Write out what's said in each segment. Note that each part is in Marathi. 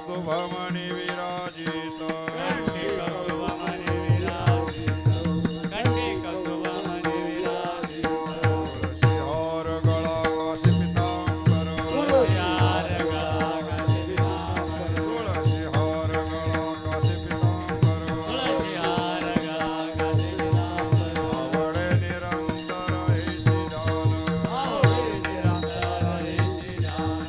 कौस्तुभमणि विराजित कंठी कौस्तुभमणि विराजित कंठी कौस्तुभमणि विराजित तुळसी हार गळा काशी पितांबर तुळसी हार गळा काशी पितांबर तुळसी हार गळा काशी पितांबर तुळसी हार गळा काशी पितांबर आवडे निरंतर हेची जाण आवडे निरंतर हेची जाण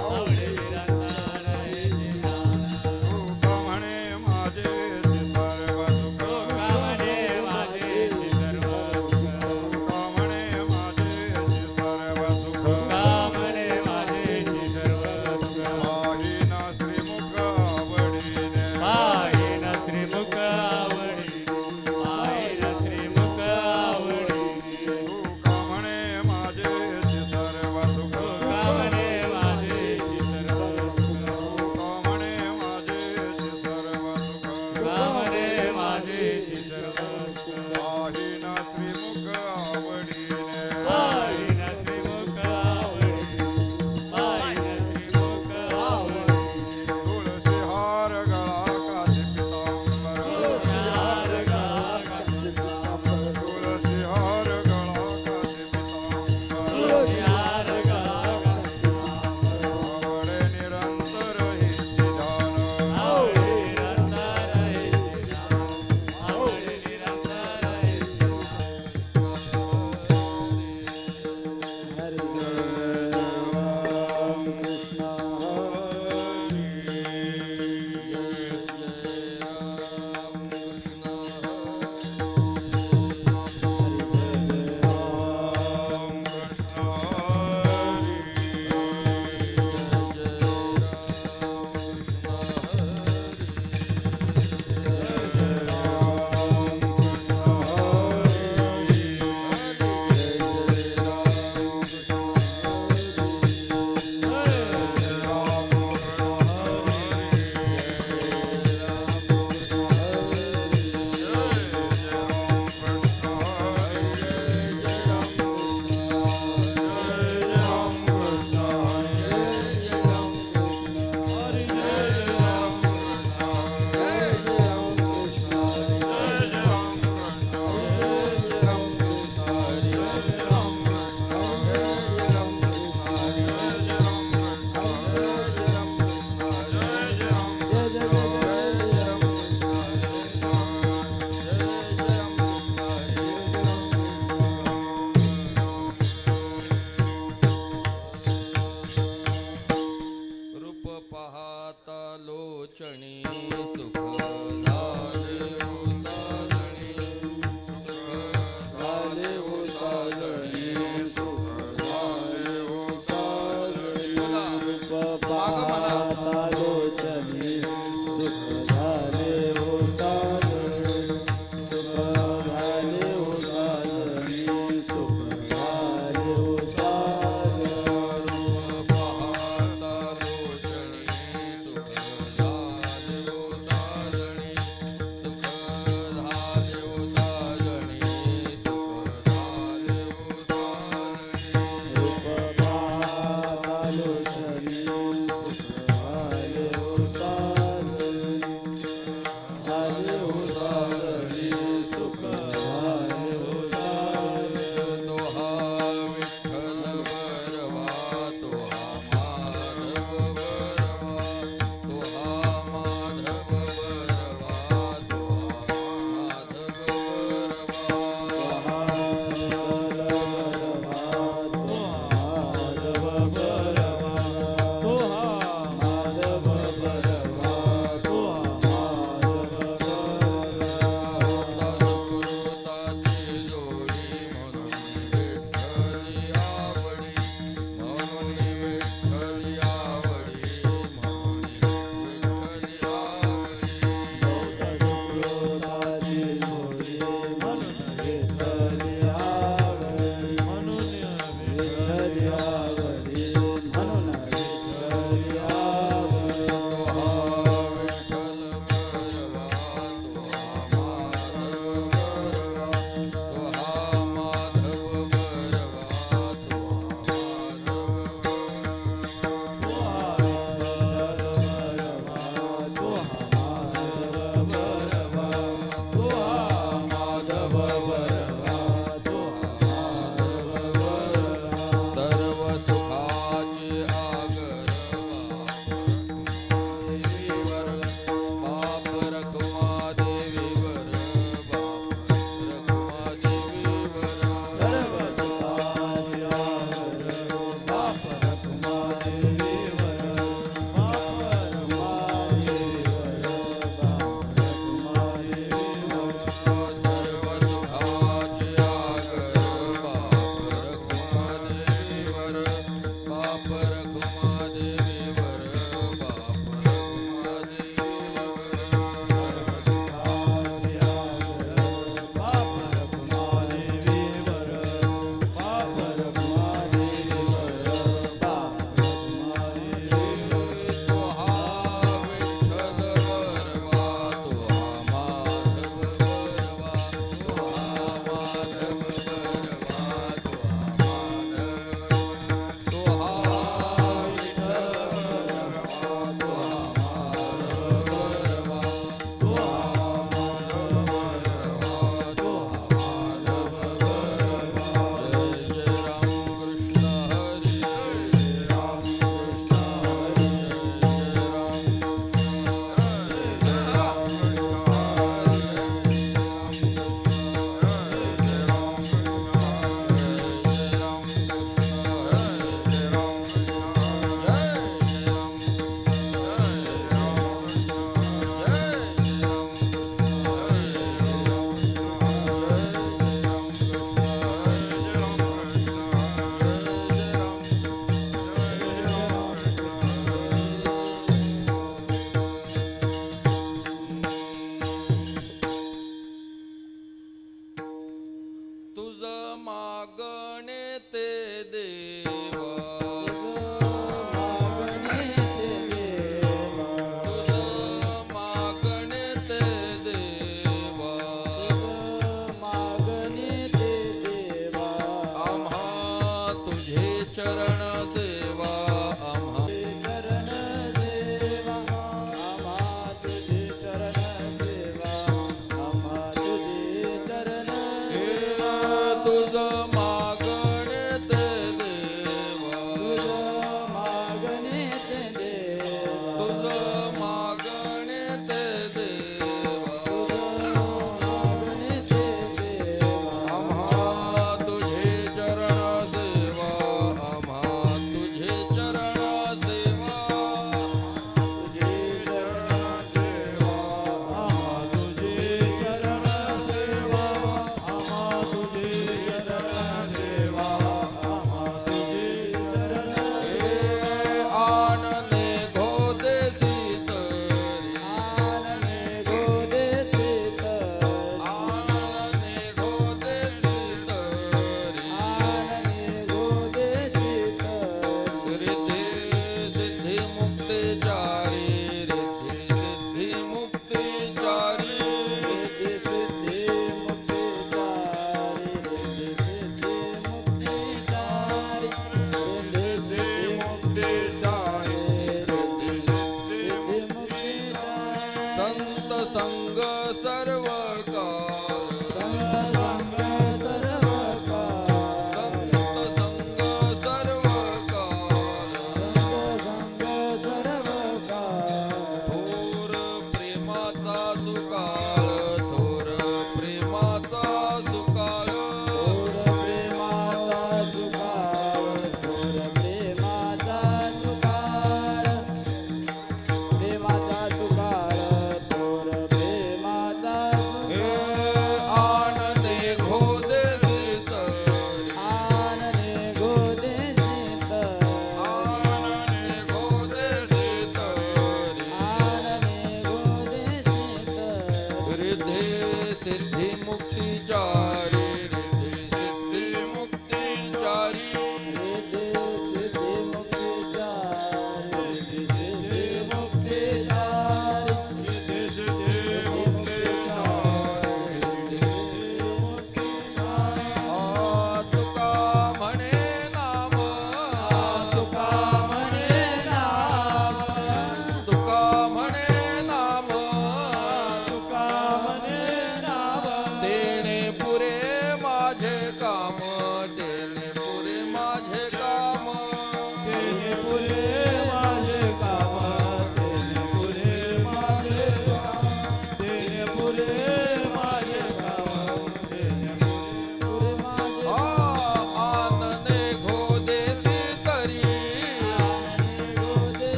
आवडे निरंतर हेची जाण सुख म्हणे माझेची सर्व सुख तुका म्हणे माझेची सर्व सुख सुख म्हणे माझेची सर्व सुख तुका म्हणे माझेची सर्व सुख पाहिन श्रीमुख आवडीने पाहिन श्रीमुख आवडीने पाहिन श्रीमुख आवडीने सुख म्हणे माझेची सर्व सुख तुका म्हणे माझेची सर्व सुख सुख म्हणे माझेची सर्व सुख तुका म्हणे माझेची सर्व सुख पाहिन श्रीमुख आवडीने पाहिन श्रीमुख आवडीने पाहिन श्रीमुख आवडीने तुळसी हार गळा काशी पितांबर तुळसी हार गळा काशी पितांबर तुळसी हार गळा काशी पितांबर तुळसी हार गळा काशी पितांबर आवडे निरंतर हेची जाण आवडे निरंतर हेची जाण आवडे निरंतर हेची रूप पाहता लोचणी सुख झाले हो साजणी सुख झाले हो साजणी सुख झाले हो साजणी बोला माग म्हणा लोचनी सुख झाले हो साजणी सुख झाले हो साजणी सुख झाले हो साजणी रूप पाहता लोचणी सुख झाले हो साजणी सुख झाले हो साजणी सुख झाले हो साजणी रूप पाहता लोचनी सुख झाले हो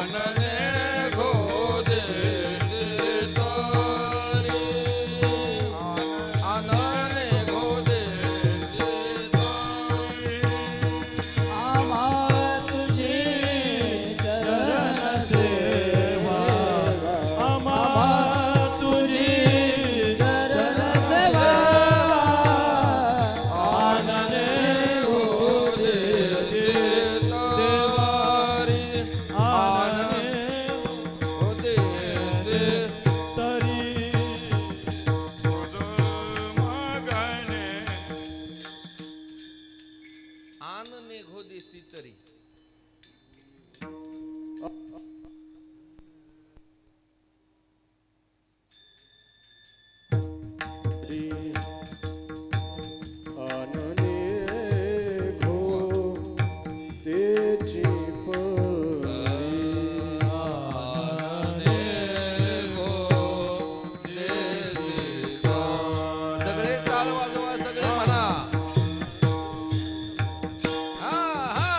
आनने गोदे तारी आनने गोदे तारी आम्हा तुझी चरण सेवा आम्हा तुझी चरण सेवा आनंदे गोदे तारी आनने गोदे तरी तुझ मगने आनने गोदे तरी आनने घो तेची परी आनने गोदे सगळे टाळ वाजवा सगळे म्हणा हा हा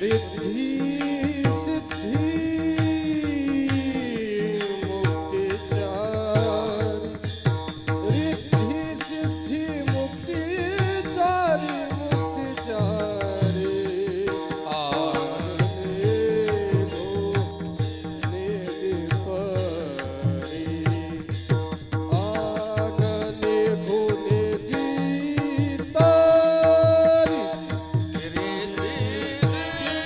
रिद्धी सिद्धी मुक्तिचारी रिद्धी सिद्धी मुक्तिचारी मुक्तिचारी आनंदे गोदे परी आनंदे गोदे तारी रिद्धी सिद्धी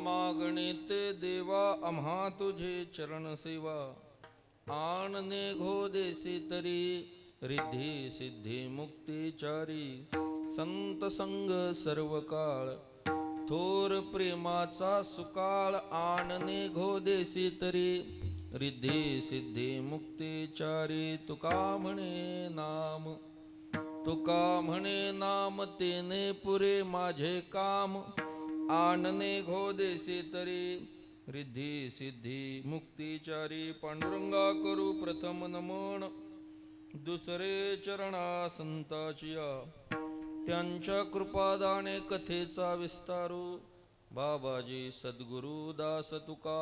मागणिते देवा आम्हा तुझे चरण सेवा आणने घोदेसी तरी रिद्धी सिद्धी मुक्तिचारी संत संग सर्व काळ थोर प्रेमाचा सुकाळ आणने घोदेसी तरी रिद्धी सिद्धी मुक्तिचारी तुका म्हणे नाम तुका म्हणे नाम तेने पुरे माझे काम आणने घोदेसी तरी रिद्धी सिद्धी मुक्तिचारी पांडुरंगा करू प्रथम नमन दुसरे चरणा संताचिया त्यांच्या कृपादाने कथेचा विस्तारू बाबाजी सद्गुरु दास तुका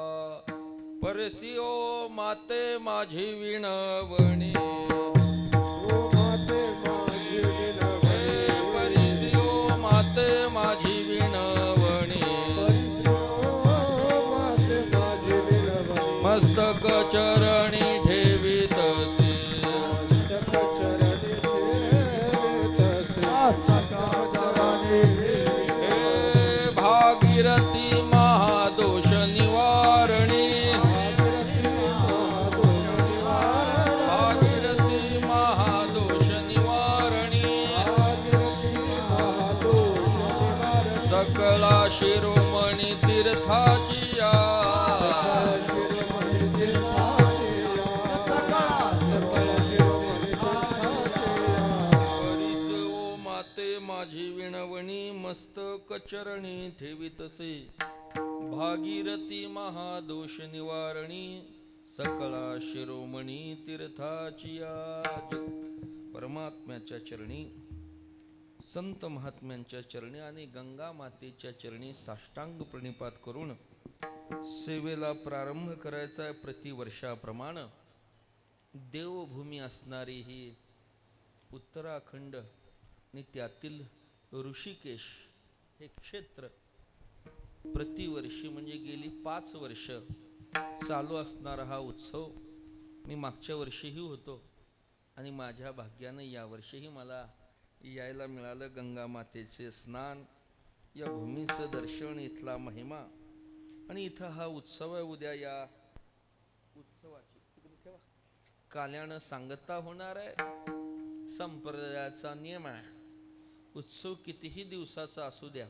परसिओ माते माझी विणवणी ओ माते माझी विणवणी परिसिओ माते माझी विणवणी परिसो माते माझी विणवणी मस्तक चरणी ठेवीतसे मस्तक चरणी ठेवीतसे मस्तक चरणी हे भागीरथी महादोष निवारणी भागीरथी महादोष निवारणी सकला शिरोमणी तीर्थाची या परिस ओ माते माझी विणवणी मस्तक चरणी ठेवीतसे भागीरथी महादोष निवारणी सकळा शिरोमणी तीर्थाची आज परमात्म्याच्या चरणी संत महात्म्यांच्या चरणी आणि गंगा मातेच्या चरणी साष्टांग प्रणिपात करून सेवेला प्रारंभ करायचा आहे. प्रतिवर्षाप्रमाणे देवभूमी असणारी ही उत्तराखंड आणि त्यातील ऋषिकेश हे क्षेत्र प्रतिवर्षी म्हणजे गेली 5 वर्ष चालू असणारा हा उत्सव मी मागच्या वर्षीही होतो आणि माझ्या भाग्यानं यावर्षीही मला यायला मिळालं. गंगा मातेचे स्नान, या भूमीचं दर्शन, इथला महिमा आणि इथं हा उत्सव आहे. उद्या या उत्सवाची ठेवा काल्यानं सांगता होणार आहे. संप्रदायाचा नियम आहे, उत्सव कितीही दिवसाचा असू द्या,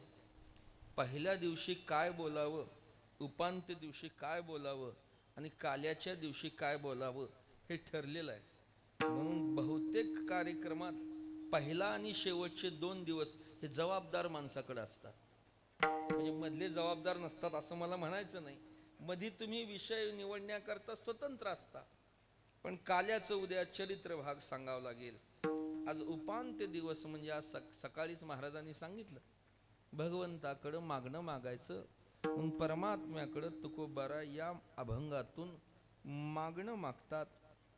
पहिल्या दिवशी काय बोलावं, उपांत्य दिवशी काय बोलावं आणि काल्याच्या दिवशी काय बोलावं हे ठरलेलं आहे. म्हणून बहुतेक कार्यक्रमात पहिला आणि शेवटचे 2 दिवस हे जबाबदार माणसाकडे असतात. म्हणजे मधले जबाबदार नसतात असं मला म्हणायचं नाही. मध्ये तुम्ही विषय निवडण्याकरता स्वतंत्र असता. पण काल्याचं उद्या चरित्र भाग सांगावा लागेल. आज उपांत्य दिवस म्हणजे आज सकाळीच महाराजांनी सांगितलं भगवंताकडं मागणं मागायचं. म्हणून परमात्म्याकडं तुकोबारा या अभंगातून मागणं मागतात.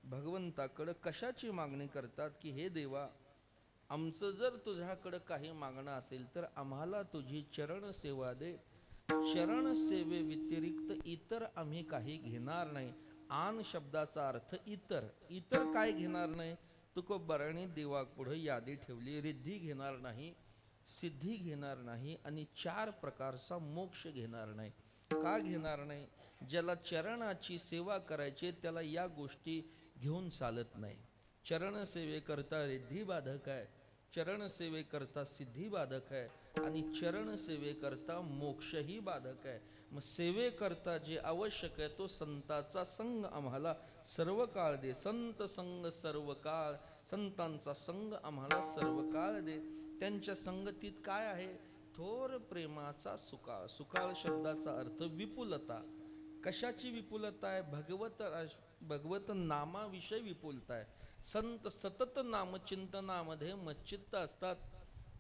भगवंताकडं कशाची मागणी करतात की हे देवा, आमचं जर तुझ्याकडं काही मागणं असेल तर आम्हाला तुझी चरण सेवा दे. चरण सेवे व्यतिरिक्त इतर आम्ही काही घेणार नाही. आन शब्दाचा अर्थ इतर. इतर काय घेणार नाही? तुकोबाराने देवापुढे यादी ठेवली. रिद्धी घेणार नाही, सिद्धी घेणार नाही आणि 4 प्रकारचा मोक्ष घेणार नाही. का घेणार नाही? ज्याला चरणाची सेवा करायची त्याला या गोष्टी घेऊन चालत नाही. चरण सेवेकरता रिद्धी बाधक आहे, चरण सेवेकरता सिद्धी बाधक आहे आणि चरण सेवेकरता मोक्षही बाधक आहे. मग सेवेकरता जे आवश्यक आहे तो संताचा संग आम्हाला सर्व काळ दे. संत संग सर्व काळ, संतांचा संग आम्हाला सर्व काळ दे. त्यांच्या संगतीत काय आहे? थोर प्रेमाचा सुकाळ. सुकाळ शब्दाचा अर्थ विपुलता. कशाची विपुलता आहे? भगवत नामाविषयी विपुलता आहे. संत सतत नामचिंतनामध्ये मच्चित्त असतात.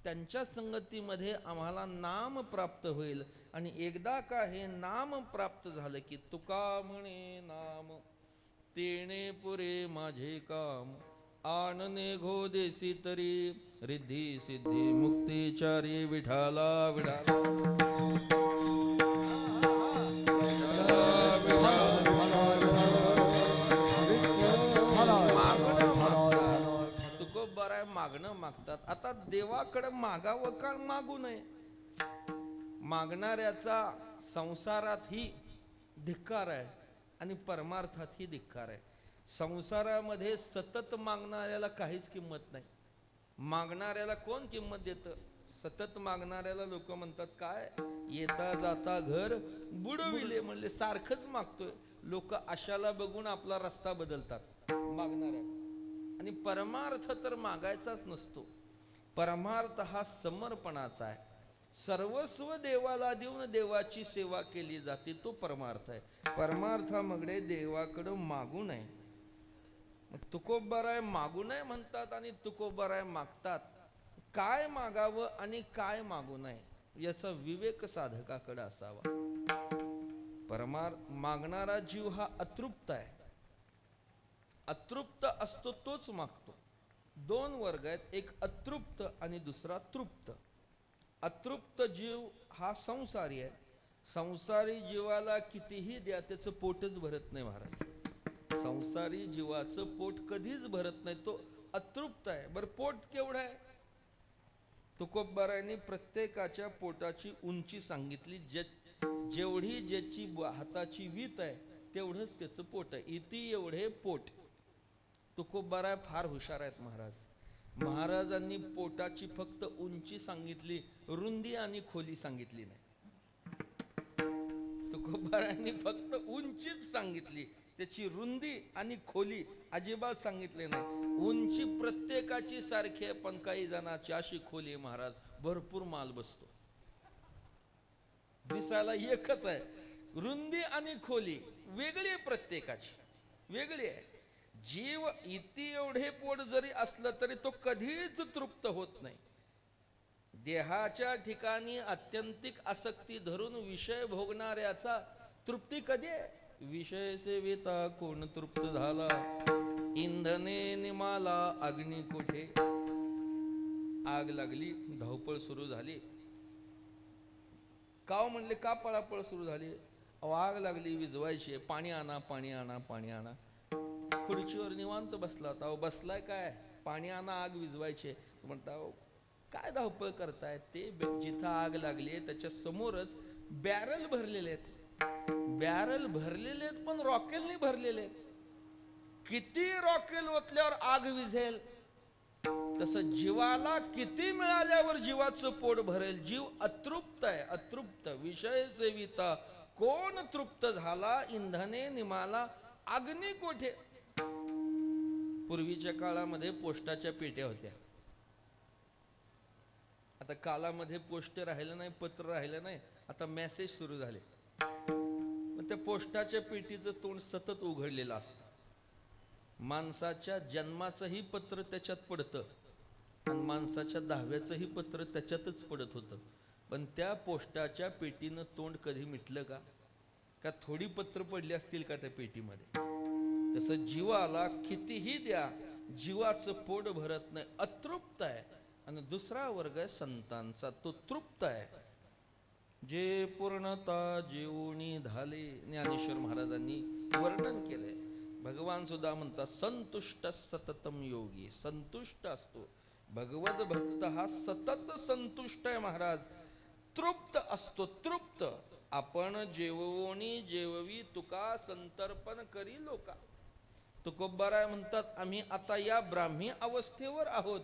त्यांच्या संगतीमध्ये आम्हाला नाम प्राप्त होईल आणि एकदा का हे नाम प्राप्त झालं की तुका म्हणे नाम तेणे पुरे माझे काम आणने घोदेसी तरी रिद्धी सिद्धी मुक्तिचारी विठाला विठाला. मागणं मागतात. आता देवाकडे मागावं का मागू नये? मागणाऱ्याचा संसारातही धिक्कार आहे आणि परमार्थातही धिक्कार आहे. संसारामध्ये सतत मागणाऱ्याला काहीच किंमत नाही. मागणाऱ्याला कोण किंमत देतं? सतत मागणाऱ्याला लोक म्हणतात काय येता जाता घर बुडविले, म्हणले सारखंच मागतोय. लोक अशाला बघून आपला रस्ता बदलतात मागणाऱ्या. आणि परमार्थ तर मागायचाच नसतो. परमार्थ हा समर्पणाचा आहे. सर्वस्व देवाला देऊन देवाची सेवा केली जाते, तो परमार्थ आहे. परमार्थामध्ये देवाकडं मागू नये. तुकोबाराय मागू नये म्हणतात आणि तुकोबाराय मागतात. काय मागावं आणि काय मागू नये याचा विवेक साधकाकडे असावा. मागणारा जीव हा अतृप्त आहे. अतृप्त असतो तोच मागतो. दोन वर्ग आहेत, एक अतृप्त आणि दुसरा तृप्त. अतृप्त जीव हा संसारी आहे. संसारी जीवाला कितीही द्या त्याचं पोटच भरत नाही महाराज. संसारी जीवाचं पोट कधीच भरत नाही, तो अतृप्त आहे. बरं पोट केवढं आहे? तुकोबारायांनी प्रत्येकाच्या पोटाची उंची सांगितली. जेवढी ज्याची हाताची वीत आहे तेवढंच त्याचं पोट आहे. इति एवढे पोट. तुकोबाराय फार हुशार आहेत महाराज. महाराजांनी पोटाची फक्त उंची सांगितली, रुंदी आणि खोली सांगितली नाही. तुकोबारायांनी फक्त उंचीच सांगितली, त्याची रुंदी आणि खोली अजिबात सांगितले नाही. उंची प्रत्येकाची सारखी आहे, पण काही जणांची अशी खोली आहे महाराज भरपूर माल बसतो. दिसायला एकच आहे, रुंदी आणि खोली वेगळी आहे, प्रत्येकाची वेगळी आहे. जीव इति एवढे पोट जरी असलं तरी तो कधीच तृप्त होत नाही. देहाच्या ठिकाणी अत्यंतिक आसक्ती धरून विषय भोगणाऱ्याचा तृप्ती कधी आहे? विषय सेविता कोण तृप्त झाला, इंधने निमाला अग्नी कोठे. आग लागली, धावपळ सुरू झाली. काव म्हणले का पळापळ सुरू झाली? आग लागली, विजवायची आहे, पाणी आणा पाणी आणा पाणी आणा. खुर्चीवर निवांत बसला होता. अहो बसलाय काय? पाणी आणा, आग विजवायची आहे. तो म्हणता काय धावपळ करताय? ते जिथं आग लागली आहे त्याच्या समोरच बॅरल भरलेले आहेत. बॅरल भरलेले आहेत पण रॉकेलने भरलेले आहेत. किती रॉकेल ओतल्यावर आग विझेल? तसं जीवाला किती मिळाल्यावर जीवाचं पोट भरेल? जीव अतृप्त आहे, अतृप्त. विषय सेविता कोण तृप्त झाला, इंधने निमाला अग्नी कोठे. पूर्वीच्या काळामध्ये पोस्टाच्या पेट्या होत्या. आता कालामध्ये पोस्ट राहिलं नाही, पत्र राहिलं नाही, आता मेसेज सुरू झाले. मग त्या पोस्टाच्या पेटीचं तोंड सतत उघडलेलं असतं. माणसाच्या जन्माचंही पत्र त्याच्यात पडतं आणि माणसाच्या दहाव्याचंही पत्र त्याच्यातच पडत होतं. पण त्या पोस्टाच्या पेटीनं तोंड कधी मिटलं का? का थोडी पत्र पडली असतील का त्या पेटीमध्ये? तसं जीवाला कितीही द्या, जीवाचं पोट भरत नाही, अतृप्त आहे. आणि दुसरा वर्ग आहे संतांचा, तो तृप्त आहे. जे पूर्णता जेवणी झाले, ज्ञानेश्वर महाराजांनी वर्णन केलंय. भगवान सुद्धा म्हणतात संतुष्ट सततम योगी. संतुष्ट असतो भगवत भक्त हा सतत संतुष्ट आहे महाराज. तृप्त असतो, तृप्त. आपण जेवोनी जेववी तुका संतर्पण करी लोका. तुकोबाराय म्हणतात आम्ही आता या ब्राह्मी अवस्थेवर आहोत,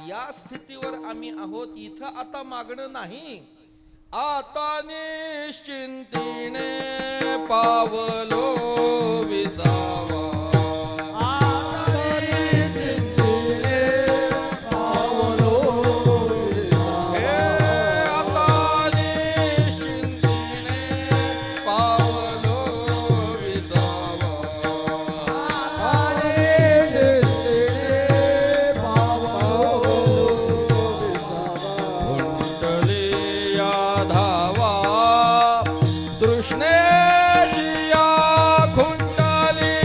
या स्थितीवर आम्ही आहोत. इथं आता मागणं नाही. आता निश्चिंतीने पावलो विसावा. कृष्णेशिया खुंटली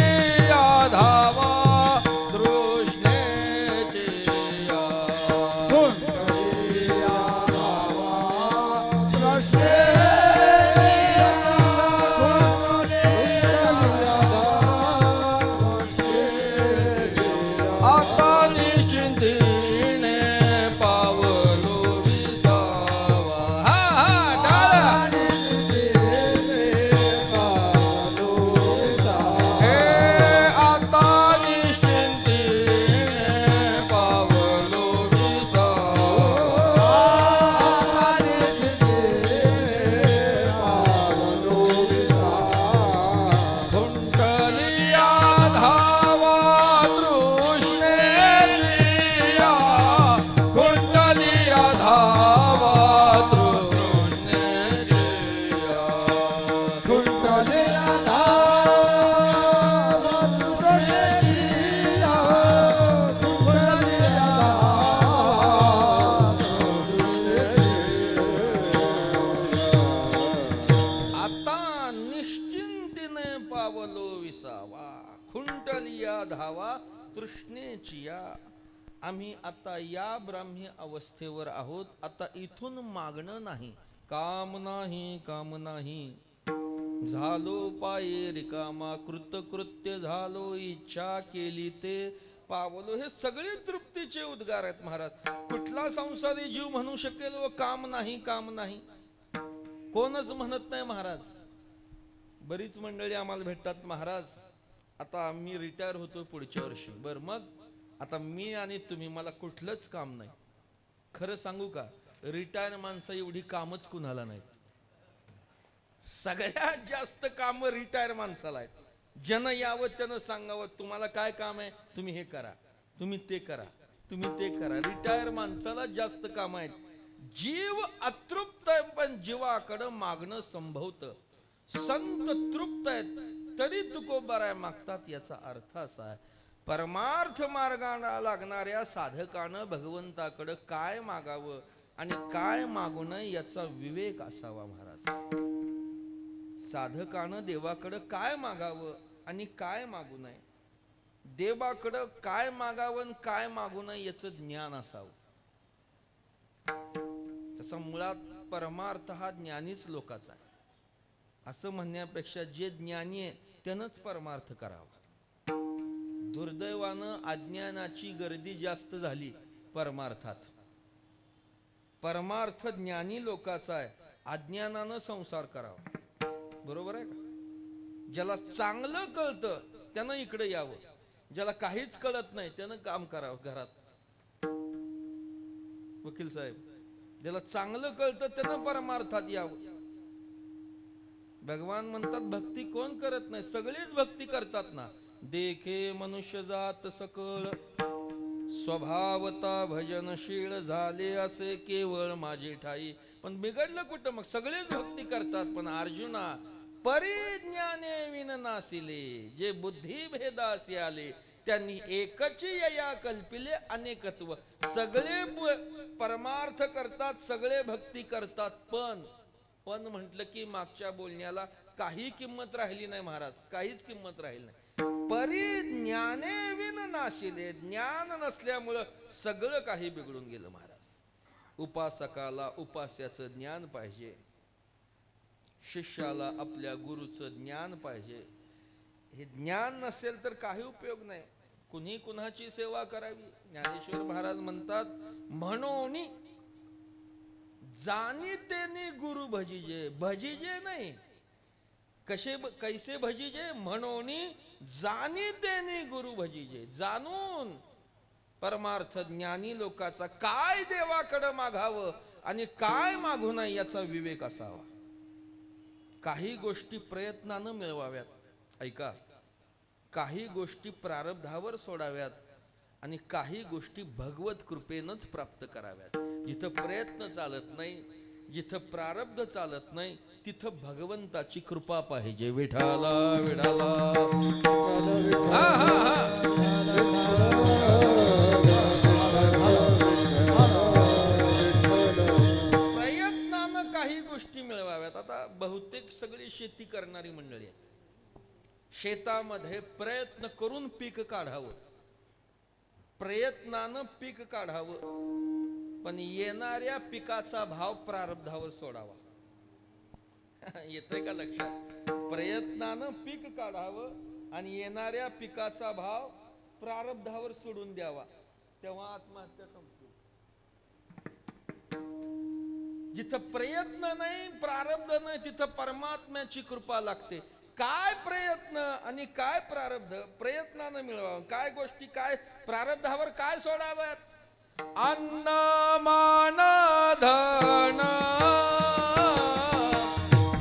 करावा तृष्णेची या. आम्ही आता या ब्राह्मी अवस्थेवर आहोत. आता इथून मागणं नाही. काम नाही, काम नाही. झालो पाये रिकामा, कृतकृत्य झालो, इच्छा केली ते पावलो. हे सगळे तृप्तीचे उद्गार आहेत महाराज. कुठला संसारी जीव म्हणू शकेल व काम नाही, काम नाही? कोणच म्हणत नाही महाराज. बरीच मंडळी आम्हाला भेटतात, महाराज आता मी रिटायर होतो पुढच्या वर्षी. बर मग आता मी आणि तुम्ही, मला कुठलंच काम नाही. खरं सांगू का, रिटायर माणसं एवढी कामच कुणाला नाहीत. सगळ्यात जास्त काम रिटायर माणसाला आहेत. जन यावं त्यानं सांगावं तुम्हाला काय काम आहे, तुम्ही हे करा, तुम्ही ते करा, तुम्ही ते करा. रिटायर माणसाला जास्त काम आहेत. जीव अतृप्त आहे पण जीवाकडं मागणं संभवत. संत तृप्त आहेत तरी तुकोबाराय मागतात. याचा अर्थ असा आहे, परमार्थ मार्गाला लागणाऱ्या साधकानं भगवंताकडं काय मागावं आणि काय मागू नये याचा विवेक असावा महाराज. साधकानं देवाकडं काय मागावं आणि काय मागू नये, देवाकडं काय मागावं आणि काय मागू नये याचं ज्ञान असावं. तसा मुळात परमार्थ हा ज्ञानीच लोकाचा आहे असं म्हणण्यापेक्षा जे ज्ञानी आहे त्यानंच परमार्थ करावा. दुर्दैवानं अज्ञानाची गर्दी जास्त झाली परमार्थात. परमार्थ ज्ञानी लोकाचा आहे, अज्ञानानं संसार करावा. बरोबर आहे का? ज्याला चांगलं कळतं त्यानं इकडे यावं, ज्याला काहीच कळत नाही त्यानं काम करावं घरात. वकील साहेब, ज्याला चांगलं कळतं त्यानं परमार्थात यावं. भगवान म्हणतात भक्ती कोण करत नाही, सगळेच भक्ती करतात ना. देखे मनुष्य जात सकळ, स्वभावता भजनशील झाले असे केवळ माझी ठाई. पण बिघडलं कुठं मग? सगळेच भक्ती करतात. पण अर्जुना, परिज्ञाने विन नासिले, जे बुद्धी भेदासी आले त्यांनी एकची यया कल्पिले अनेकत्व. सगळे परमार्थ करतात, सगळे भक्ती करतात, पण म्हटलं की मागच्या बोलण्याला काही किंमत राहिली नाही महाराज, काहीच किंमत राहिली नाही. परिज्ञाने विन नाशिले, ज्ञान नसल्यामुळं सगळं काही बिघडून गेलं महाराज. उपासकाला उपास्याचं ज्ञान पाहिजे, शिष्याला आपल्या गुरुचं ज्ञान पाहिजे. हे ज्ञान नसेल तर काही उपयोग नाही. कुणी कुणाची सेवा करावी. ज्ञानेश्वर महाराज म्हणतात, म्हणून जाणीतेने गुरु भजिजे. भजिजे नाही, कैसे भजिजे? म्हणून जाणीतेने गुरु भजिजे. जाणून परमार्थ ज्ञानी लोकाचा काय देवाकडे मागावं आणि काय मागू नये याचा विवेक असावा. काही गोष्टी प्रयत्नानं मिळवाव्यात. ऐका, काही गोष्टी प्रारब्धावर सोडाव्यात आणि काही गोष्टी भगवत कृपेनंच प्राप्त कराव्यात. जिथं प्रयत्न चालत नाही, जिथं प्रारब्ध चालत नाही, तिथं भगवंताची कृपा पाहिजे. विठाला विठाला, हा हा हा. प्रयत्नानं काही गोष्टी मिळवाव्यात. आता बहुतेक सगळी शेती करणारी मंडळी आहे. शेतामध्ये प्रयत्न करून पीक काढावं, प्रयत्नानं पीक काढावं, पण येणाऱ्या पिकाचा भाव प्रारब्धावर सोडावा. येतंय का लक्षात? प्रयत्नानं पीक काढावं आणि येणाऱ्या पिकाचा भाव प्रारब्धावर सोडून द्यावा, तेव्हा आत्महत्या संपते. जिथं प्रयत्न नाही, प्रारब्ध नाही, तिथं परमात्म्याची कृपा लागते. काय प्रयत्न आणि काय प्रारब्ध? प्रयत्नानं मिळवावं. काय गोष्टी, काय प्रारब्धावर काय सोडाव्यात? अन्न मान धन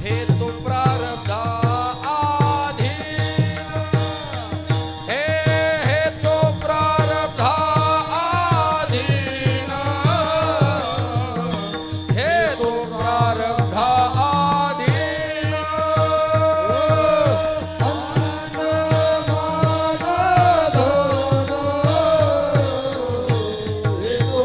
हे तो प्रारब्धा आधीन, हे तो प्रारब्धा आधीन, हे तो प्रारब्धा आधीन. अन्न मान धन हे तो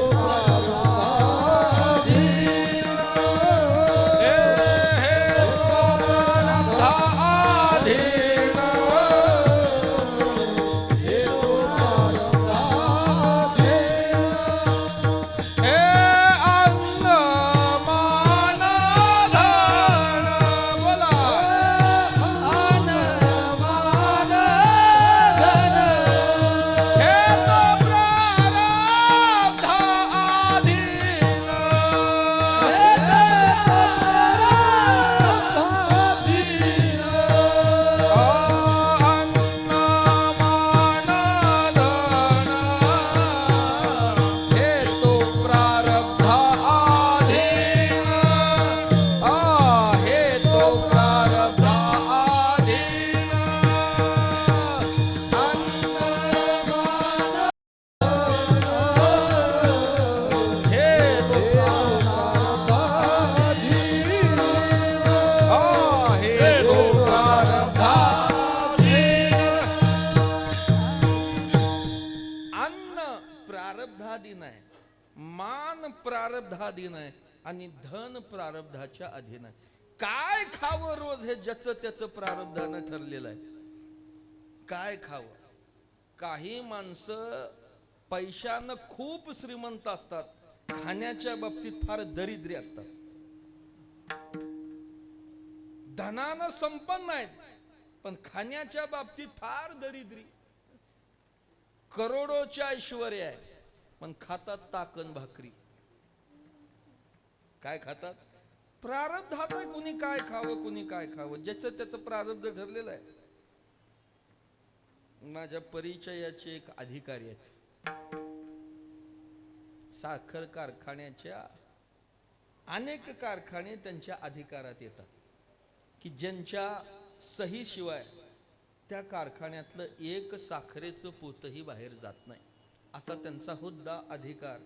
मान प्रारब्धाधीन आहे आणि धन प्रारब्धाच्या अधीन आहे. काय खावं रोज हे ज्याचं त्याचं प्रारब्धानं ठरलेलं आहे. काय खावं. काही माणसं पैशानं खूप श्रीमंत असतात, खाण्याच्या बाबतीत फार दरिद्री असतात. धनानं संपन्न आहेत पण खाण्याच्या बाबतीत फार दरिद्री. करोडोच्या ऐश्वर्य आहे पण खातात ताकन भाकरी. काय खातात. प्रारब्धात आहे. कुणी काय खावं कुणी काय खावं, ज्याचं त्याचं प्रारब्ध ठरलेलं आहे. माझ्या परिचयाचे एक अधिकारी आहेत. साखर कारखान्याच्या अनेक कारखाने त्यांच्या अधिकारात येतात की ज्यांच्या सही शिवाय त्या कारखान्यातलं एक साखरेचं पोतही बाहेर जात नाही, असा त्यांचा हुद्दा अधिकार.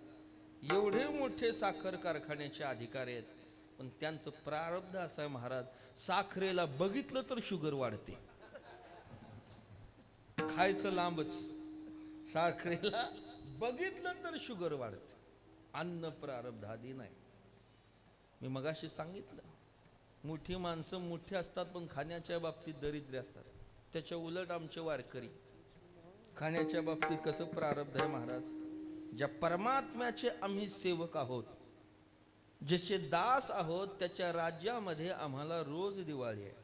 एवढे मोठे साखर कारखान्याचे अधिकारी आहेत पण त्यांचं प्रारब्ध असं आहे महाराज, साखरेला बघितलं तर शुगर वाढते. खायचं लांबच, साखरेला बघितलं तर शुगर वाढते. अन्न प्रारब्धाधीन आहे. मी मगाशी सांगितलं, मोठी माणसं मोठी असतात पण खाण्याच्या बाबतीत दरिद्री असतात. त्याच्या उलट आमचे वारकरी खाण्याच्या बाबतीत कसं प्रारब्ध आहे महाराज. ज्या परमात्म्याचे आम्ही सेवक आहोत, ज्याचे दास आहोत, त्याच्या राज्यामध्ये आम्हाला रोज दिवाळी आहे.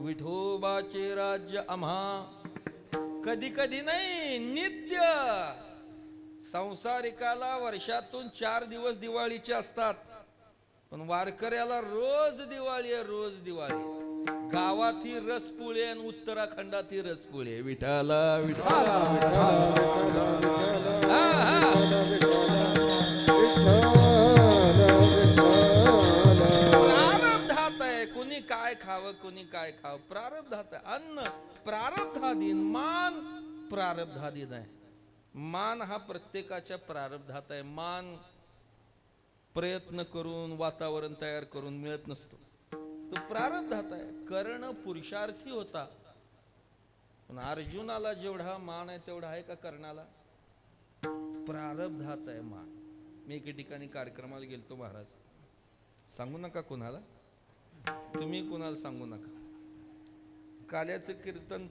विठोबाचे राज्य आम्हा कधी कधी नाही, नित्य. संसारिकाला वर्षातून 4 दिवस दिवाळीचे असतात पण वारकऱ्याला रोज दिवाळी आहे, रोज दिवाळी. गावात ही रसपुळे आणि उत्तराखंडात ही रसपुळे. विठाला विठाला प्रारब्धात आहे. कुणी काय खावं कुणी काय खावं प्रारब्धात आहे. अन्न प्रारब्धाधीन, मान प्रारब्धाधीन आहे. मान हा प्रत्येकाच्या प्रारब्धात आहे. मान प्रयत्न करून वातावरण तयार करून मिळत नसतो, तो प्रारब्धात आहे. कर्ण पुरुषार्थी होता पण अर्जुनाला जेवढा मान आहे तेवढा आहे का कर्णाला. प्रारब्धात आहे मान. मी एके ठिकाणी कार्यक्रमाला गेलतो महाराज. सांगू नका कोणाला, तुम्ही कोणाला सांगू नका. काल्याचं कीर्तन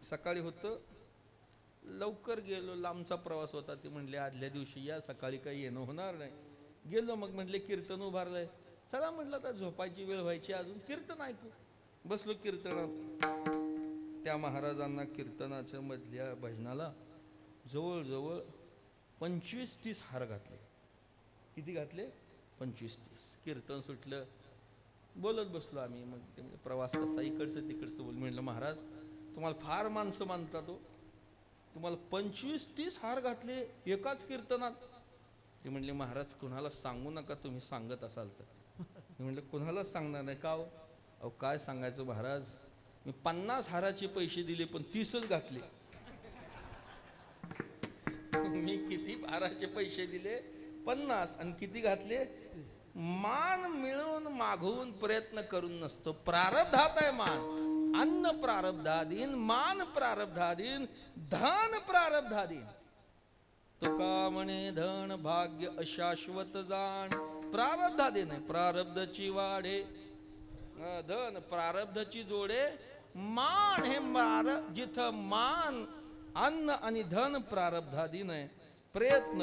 सकाळी होतं, लवकर गेलो. लांबचा प्रवास होता. ते म्हणले आदल्या दिवशी या, सकाळी काही येणं होणार नाही. गेलो. मग म्हणले कीर्तन उभारलंय, चला म्हटलं आता झोपायची वेळ व्हायची, अजून कीर्तन ऐकू. बसलो कीर्तनात. त्या महाराजांना कीर्तनाच्या मधल्या भजनाला जवळजवळ 25-30 हार घातले. किती घातले. 25-30. कीर्तन सुटलं, बोलत बसलो आम्ही. मग ते म्हणजे प्रवास कसा, इकडचं तिकडचं बोल. म्हणलं महाराज तुम्हाला फार माणसं मानतात हो, तुम्हाला 25-30 हार घातले एकाच कीर्तनात. ते म्हणले महाराज कुणाला सांगू नका, तुम्ही सांगत असाल तर. मी म्हणलं कुणालाच सांगणार नाही. का हो. अहो काय सांगायचं महाराज, मी 50 हाराचे पैसे दिले पण 30च घातले. मी किती हाराचे पैसे दिले 50 आणि किती घातले. मान मिळवून मागवून प्रयत्न करून नसतो, प्रारब्धात आहे मान. अन्न प्रारब्धाधीन, मान प्रारब्धाधीन, धन प्रारब्धाधीन. तुका म्हणे धन भाग्य अशाश्वत जाण. प्रारब्धाधीन आहे. प्रारब्धची वाढे धन, प्रारब्धची जोडे मान. हे जिथं मान, अन्न आणि धन प्रारब्धाधीन आहे. प्रयत्न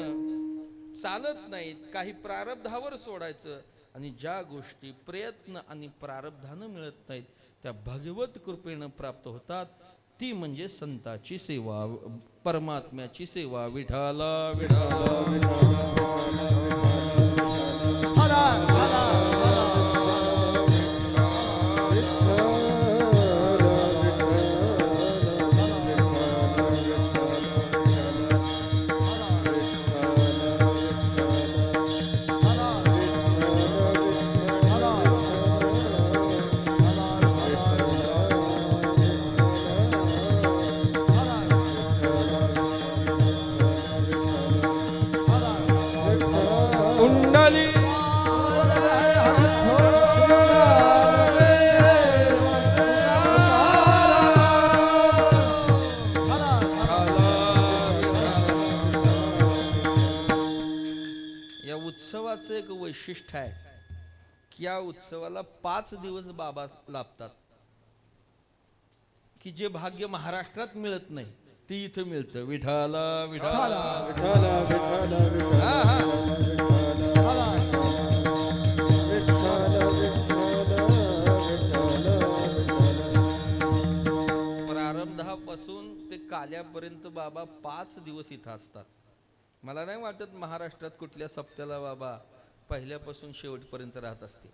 चालत नाहीत, काही प्रारब्धावर सोडायचं. आणि ज्या गोष्टी प्रयत्न आणि प्रारब्धानं मिळत नाहीत त्या भगवत कृपेनं प्राप्त होतात. ती म्हणजे संताची सेवा, परमात्म्याची सेवा. विठाला विठाला विठाला कुंडली या उत्सवाचं एक वैशिष्ट्य आहे की या उत्सवाला 5 दिवस बाबा लाभतात, की जे भाग्य महाराष्ट्रात मिळत नाही ते इथं मिळतं. विठाला विठाला विठ्ठल विठ्ठल विठ्ठल हा, हा. प्रारब्धापासून ते काल्यापर्यंत बाबा 5 दिवस इथं असतात. मला नाही वाटत महाराष्ट्रात कुठल्या सप्त्याला बाबा पहिल्यापासून शेवटपर्यंत राहत असतील.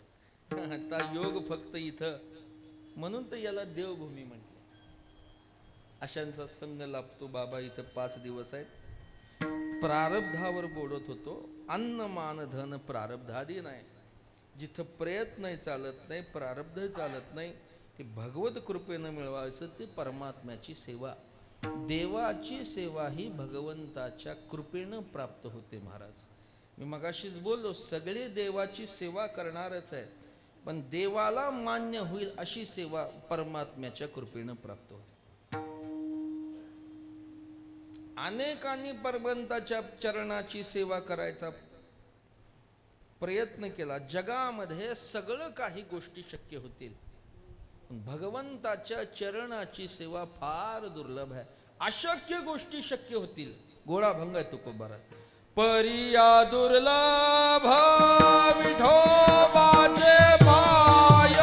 आता योग फक्त इथं, म्हणून तर याला देवभूमी म्हटले. अशांचा संघ लाभतो बाबा इथं 5 दिवस आहेत. प्रारब्धावर बोलत होतो. अन्न मान धन प्रारब्धादी नाही. जिथं प्रयत्न चालत नाही, प्रारब्ध चालत नाही, ते भगवत कृपेनं मिळवायचं ते परमात्म्याची सेवा. देवाची सेवा ही भगवंताच्या कृपेनं प्राप्त होते. महाराज मी मगाशीच बोललो, सगळे देवाची सेवा करणारच आहे, पण देवाला मान्य होईल अशी सेवा परमात्म्याच्या कृपेनं प्राप्त होते. अनेकांनी भगवंताच्या चरणाची सेवा करायचा प्रयत्न केला. जगामध्ये सगळं काही गोष्टी शक्य होतील, पण भगवंताच्या चरणाची सेवा फार दुर्लभ आहे. अशक्य गोष्टी शक्य होतील. गोळाभंग आहे तुकोबारात. परिया दुर्लभ विठोबाचे पाय,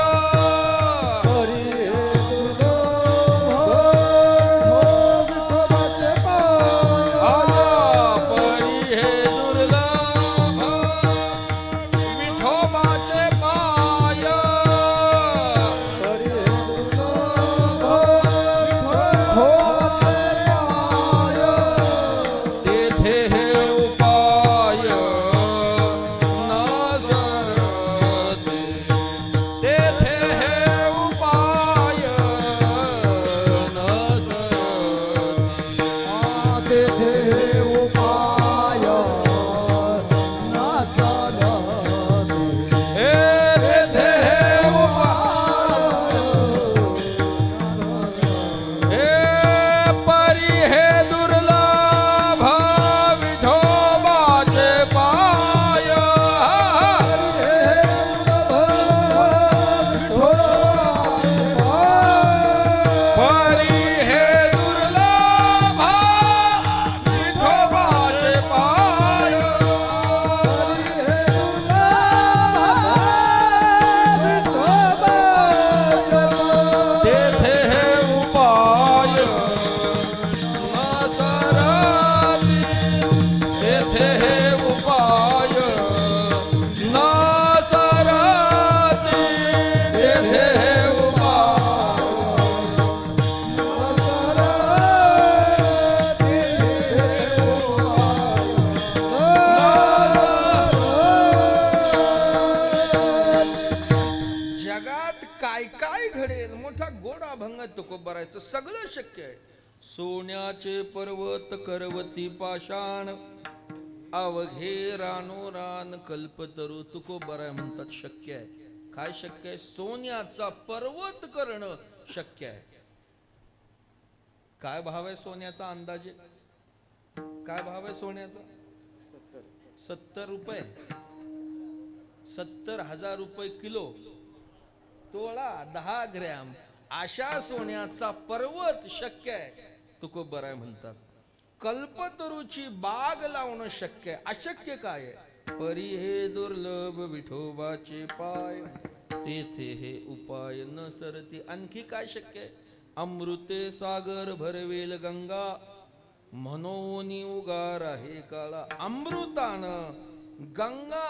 तुकोबारायचं सगळं शक्य आहे. सोन्याचे पर्वत करवती पाषाण, अवघे रानोरान कल्पतरू. तुकोबाराय म्हणतात शक्य आहे. काय शक्य आहे? सोन्याचा पर्वत करणं शक्य आहे. काय भाव आहे सोन्याचा अंदाजे? काय भाव आहे सोन्याचा? 70 रुपये. 70,000 रुपये किलो. तोळा 10 ग्रॅम. अशा सोन्याचा पर्वत शक्य आहे. तुकोबाराय म्हणतात कल्पतरूची बाग लावणं शक्य आहे. अशक्य काय आहे? परी हे दुर्लभ विठोबाचे पाय, तेथे हे उपाय न सरती. आणखी काय शक्य आहे? अमृते सागर भरवेल गंगा, मनोनी उगार आहे काळा. अमृतानं गंगा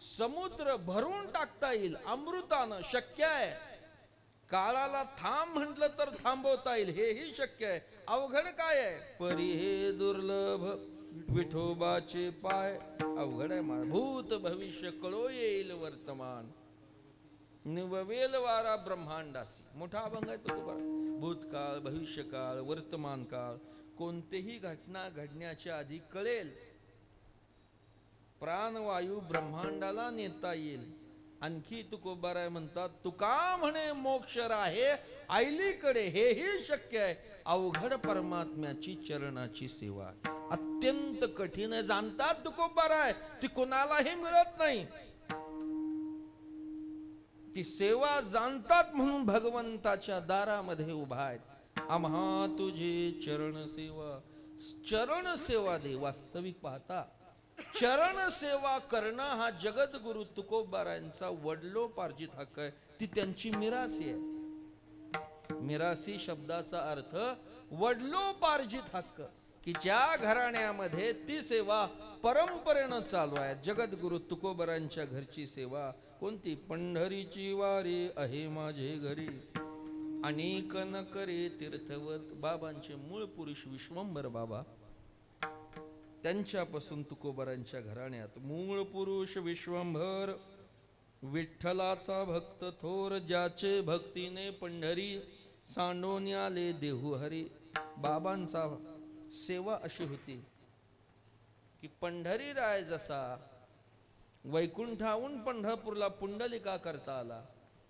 समुद्र भरून टाकता येईल. अमृतानं शक्य आहे. काळाला थांब म्हटलं तर थांबवता येईल. हेही शक्य आहे. अवघड काय आहे? परी हे दुर्लभ विठोबाचे पाय. अवघड आहे मला. भूत भविष्य कळो येईल वर्तमान, निववेल वारा ब्रह्मांडासी. मोठा अभंग आहे तो. भूतकाळ, भविष्यकाळ, वर्तमान काळ, कोणतेही घटना घडण्याच्या आधी कळेल. प्राणवायू ब्रह्मांडाला नेता येईल. आणखी तुकोबाराय म्हणतात तुका म्हणे मोक्ष राहे आईलीकडे. हेही शक्य आहे. अवघड परमात्म्याची चरणाची सेवा. अत्यंत कठीण आहे. जाणतात तुकोबाराय ती कोणालाही मिळत नाही. ती सेवा जाणतात म्हणून भगवंताच्या दारामध्ये उभा आहेत. आम्हा तुझी चरण सेवा. चरण सेवा दे. वास्तविक पाहता चरण सेवा करणं हा जगद्गुरु तुकोबारायांचा वडलोपार्जित हक्क आहे. ती त्यांची मिरासी आहे. मिरासी शब्दाचा अर्थ वडलोपार्जित हक्क, की ज्या घराण्यामध्ये ती सेवा परंपरेनं चालू आहे. जगद्गुरु तुकोबारांच्या घरची सेवा कोणती? पंढरीची वारी आहे माझे घरी, अनेक न करे तीर्थवत. बाबांचे मूळ पुरुष विश्वंभर बाबा, त्यांच्यापासून तुकोबारांच्या घराण्यात मूळ पुरुष विश्वंभर, विठ्ठलाचा भक्त थोर, ज्याचे भक्तीने पंढरी सांडून आले देहू हरी. बाबांचा सेवा अशी होती की पंढरी राय जसा वैकुंठाहून पंढरपूरला पुंडलिका करता आला,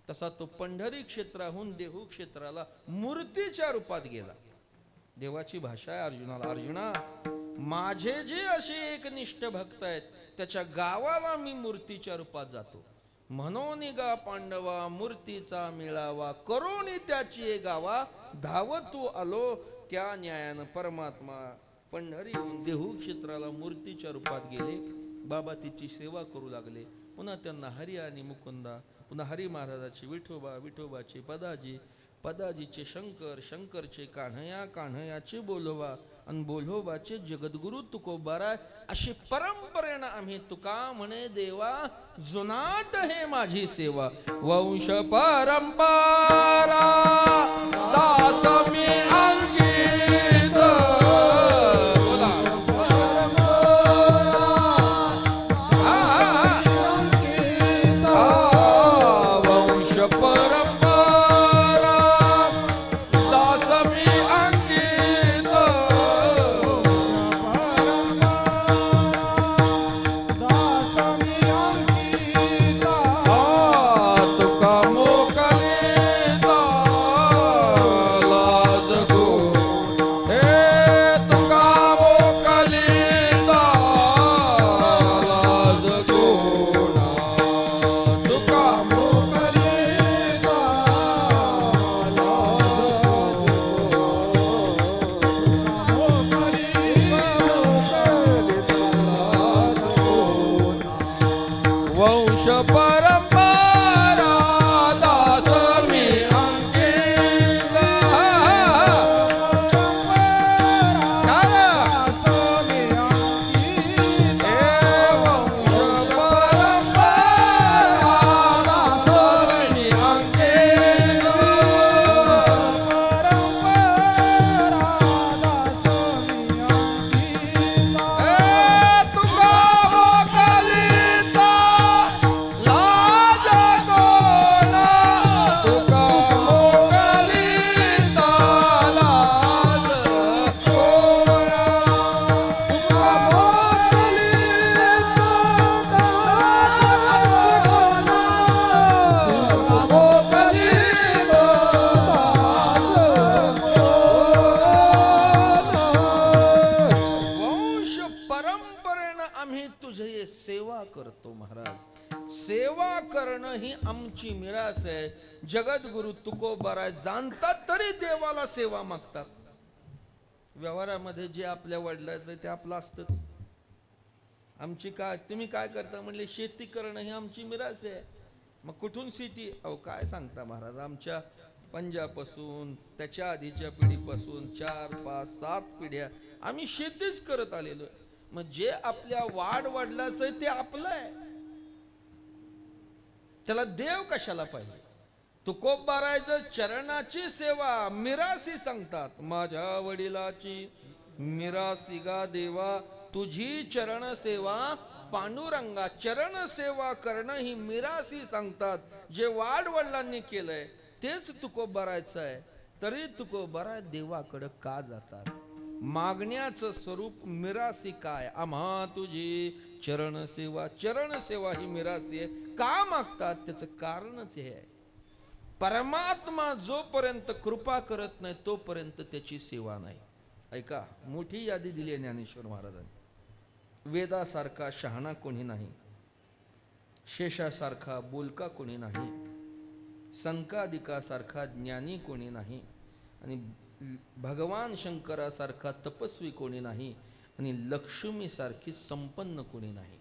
तसा तो पंढरी क्षेत्राहून देहू क्षेत्राला मूर्तीच्या रूपात गेला. देवाची भाषा आहे अर्जुनाला, अर्जुना माझे जे असे एकनिष्ठ भक्त आहेत त्याच्या गावाला मी मूर्तीच्या रूपात जातो. म्हणून गा पांडवा मूर्तीचा मिळावा, करोनी त्याची गावा, धावत तू आलो त्या न्यायानं. परमात्मा पंढरीहून देहू क्षेत्राला मूर्तीच्या रूपात गेले. बाबा तिची सेवा करू लागले. पुन्हा त्यांना हरी आणि मुकुंदा, पुन्हा हरी महाराजाचे विठोबा, विठोबाचे पदाजी, पदाजीचे शंकर, शंकरचे कान्हया, कान्हयाचे बोलोबा आणि बोलोबाचे जगद्गुरु तुकोबाराय. अशी परंपरेनं आम्ही तुका म्हणे देवा जुनाट हे माझी सेवा. वंश परंपरा दास मी अंकित. बोला. वंश परंपरा दास मी अंकित. तुका मोकलीता लाज गो. हे तुका मोकलीता लाज गोना. तुका मोकलीता वंश परंपरा दास मी अंकित. हे वंश परंपरा दास मी अंकित. हे तुका मोकलीता लाज गोना. तुका मोकलीता लाज गोना. तुका मोकलीता वंश परंपरेनं आम्ही तुझे सेवा करतो महाराज. सेवा करणं ही आमची मिरास आहे. जगद्गुरु तुकोबाराय जाणतात तरी देवाला सेवा मागतात. व्यवहारामध्ये जे आपल्या वडिलाचं ते आपलं असतंच. आमची काय तुम्ही काय करता म्हणले शेती करणं ही आमची मिरास आहे. मग कुठून शेती? अहो काय सांगता महाराज, आमच्या पंजापासून त्याच्या आधीच्या पिढीपासून 4, 5, 7 पिढ्या आम्ही शेतीच करत आलेलो आहे. मग जे आपल्या वाड वडिलाचं आहे ते आपलं आहे, त्याला देव कशाला पाहिजे? तुकोबारायचं चरणाची सेवा मिरासी सांगतात. माझ्या वडिलाची मिरासी गा देवा, तुझी चरण सेवा पांडुरंगा. चरण सेवा करणं ही मिरासी सांगतात. जे वाड वडिलांनी केलंय तेच तुकोबारायचं आहे. तरी तुकोबाराय देवाकडं का जातात? मागण्याचं स्वरूप मिरासी काय? आम्हा तुझी चरण सेवा. चरण सेवा ही मिरासी आहे. का मागतात? त्याचं कारणच हे आहे, परमात्मा जोपर्यंत कृपा करत नाही तोपर्यंत त्याची सेवा नाही. ऐका, मोठी यादी दिली आहे ज्ञानेश्वर महाराजांनी. वेदासारखा शहाणा कोणी नाही, शेषासारखा बोलका कोणी नाही, संकादिकासारखा ज्ञानी कोणी नाही, आणि भगवान शंकरासारखा तपस्वी कोणी नाही, आणि लक्ष्मीसारखी संपन्न कोणी नाही.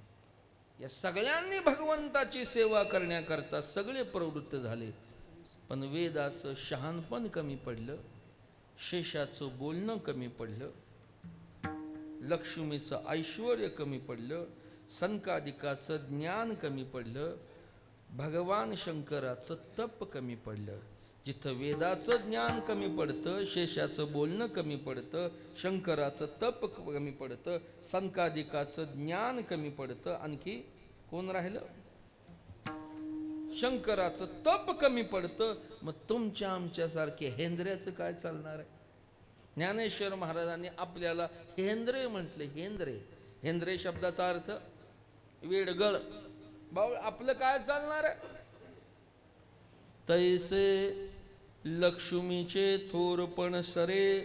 या सगळ्यांनी भगवंताची सेवा करण्याकरता सगळे प्रवृत्त झाले, पण वेदाचं शहाणपण कमी पडलं, शेषाचं बोलणं कमी पडलं, लक्ष्मीचं ऐश्वर कमी पडलं, संकादिकाचं ज्ञान कमी पडलं, भगवान शंकराचं तप कमी पडलं. जिथं वेदाचं ज्ञान कमी पडतं, शेषाचं बोलणं कमी पडतं, शंकराचं तप कमी पडतं, संकादिकाचं ज्ञान कमी पडतं, आणखी कोण राहिलं? शंकराचं तप कमी पडतं. मग तुमच्या आमच्यासारखे हेंद्र्याचं काय चालणार आहे? ज्ञानेश्वर महाराजांनी आपल्याला हेंद्रे म्हटले. हेंद्रे, हेंद्रे शब्दाचा अर्थ वेडगळ. भाऊ, आपलं काय चालणार आहे? तैसे लक्ष्मीचे थोरपण सरे,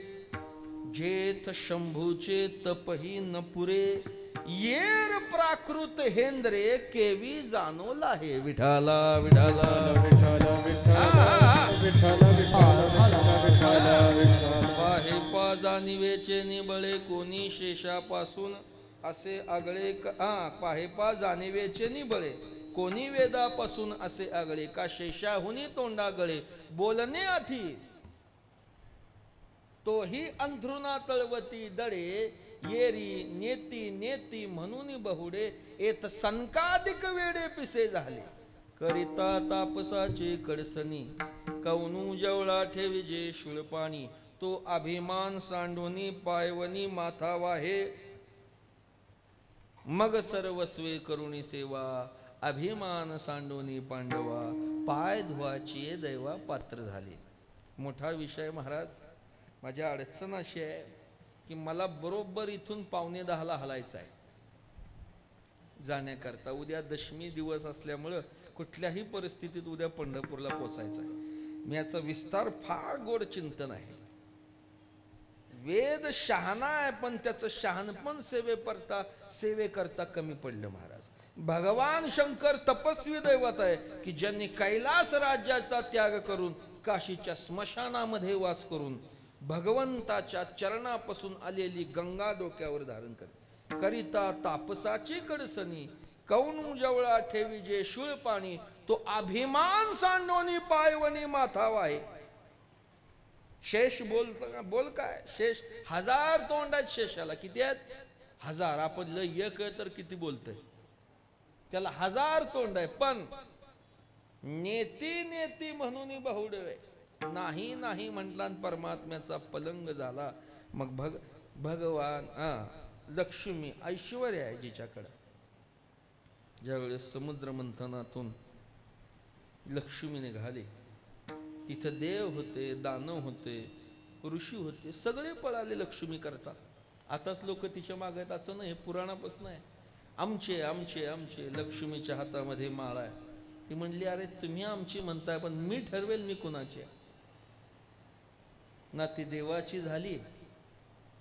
जेथ शंभूचे तपही न पुरे, येर प्राकृत हेंद्रे केवी जाणवला हे. विठाला विठाला विठ्ठल विठ्ठल विठ्ठल विठ्ठल. पाहे पा जाणिवेचे निबळे, कोणी शेषापासून असे आगळे पाहे पा जाणिवेचे निबळे, कोणी वेदापासून असे आगळे, का शेषाहुनी तोंडा गळे, बोलणे आधी तोही अंथरुणा तळवती दळे, येरी नेती नेती म्हणून बहुडे, येत संकादिक वेडे पिसे झाले, करिता तापसाचे कडसनी, कौनू जवळा ठेवी जे शुळपाणी, तो अभिमान सांडोनी पायवनी माथा वाहे, मग सर्वस्वे करुणी सेवा, अभिमान सांडोनी पांडवा, पाय धुवाची दैवा पात्र झाले. मोठा विषय महाराज. माझ्या अडचण अशी आहे की मला बरोबर इथून 9:45 हलायचं आहे जाण्याकरता. उद्या दशमी दिवस असल्यामुळं कुठल्याही परिस्थितीत उद्या पंढरपूरला पोचायचं आहे. मी याचा विस्तार फार गोड चिंतन आहे. वेद शहाणा आहे, पण त्याचं शहाणपण सेवेकरता कमी पडलं महाराज. भगवान शंकर तपस्वी दैवत आहे की ज्यांनी कैलास राज्याचा त्याग करून काशीच्या स्मशानामध्ये वास करून भगवंताच्या चरणापासून आलेली गंगा डोक्यावर धारण कर, करिता तापसाची कडसनी, कौन जवळा ठेवी जे शूळ पाणी, तो अभिमान सांडोनी पायवनी माथा वाहे. शेष बोल काय? शेष 1000 तोंड आहेत शेषाला. किती आहेत? 1000. आपण लय एक तर किती बोलतोय? त्याला 1000 तोंड आहे. पण नेती नेती म्हणून बहुडवे, नाही नाही म्हटला परमात्म्याचा पलंग झाला. मग भगवान लक्ष्मी ऐश्वर्य आहे जिच्याकडे. ज्यावेळेस समुद्र मंथनातून लक्ष्मी निघाली, तिथं देव होते, दानव होते, ऋषी होते, सगळे पळाले लक्ष्मी करता. आताच लोक तिच्या मागे आहेत असं नाही, पुराणापासून आहे. आमचे आमचे आमचे लक्ष्मीच्या हातामध्ये माळ आहे. ती म्हणली, अरे तुम्ही आमची म्हणताय, पण मी ठरवेल मी कुणाची आहे. ना ती देवाची झाली,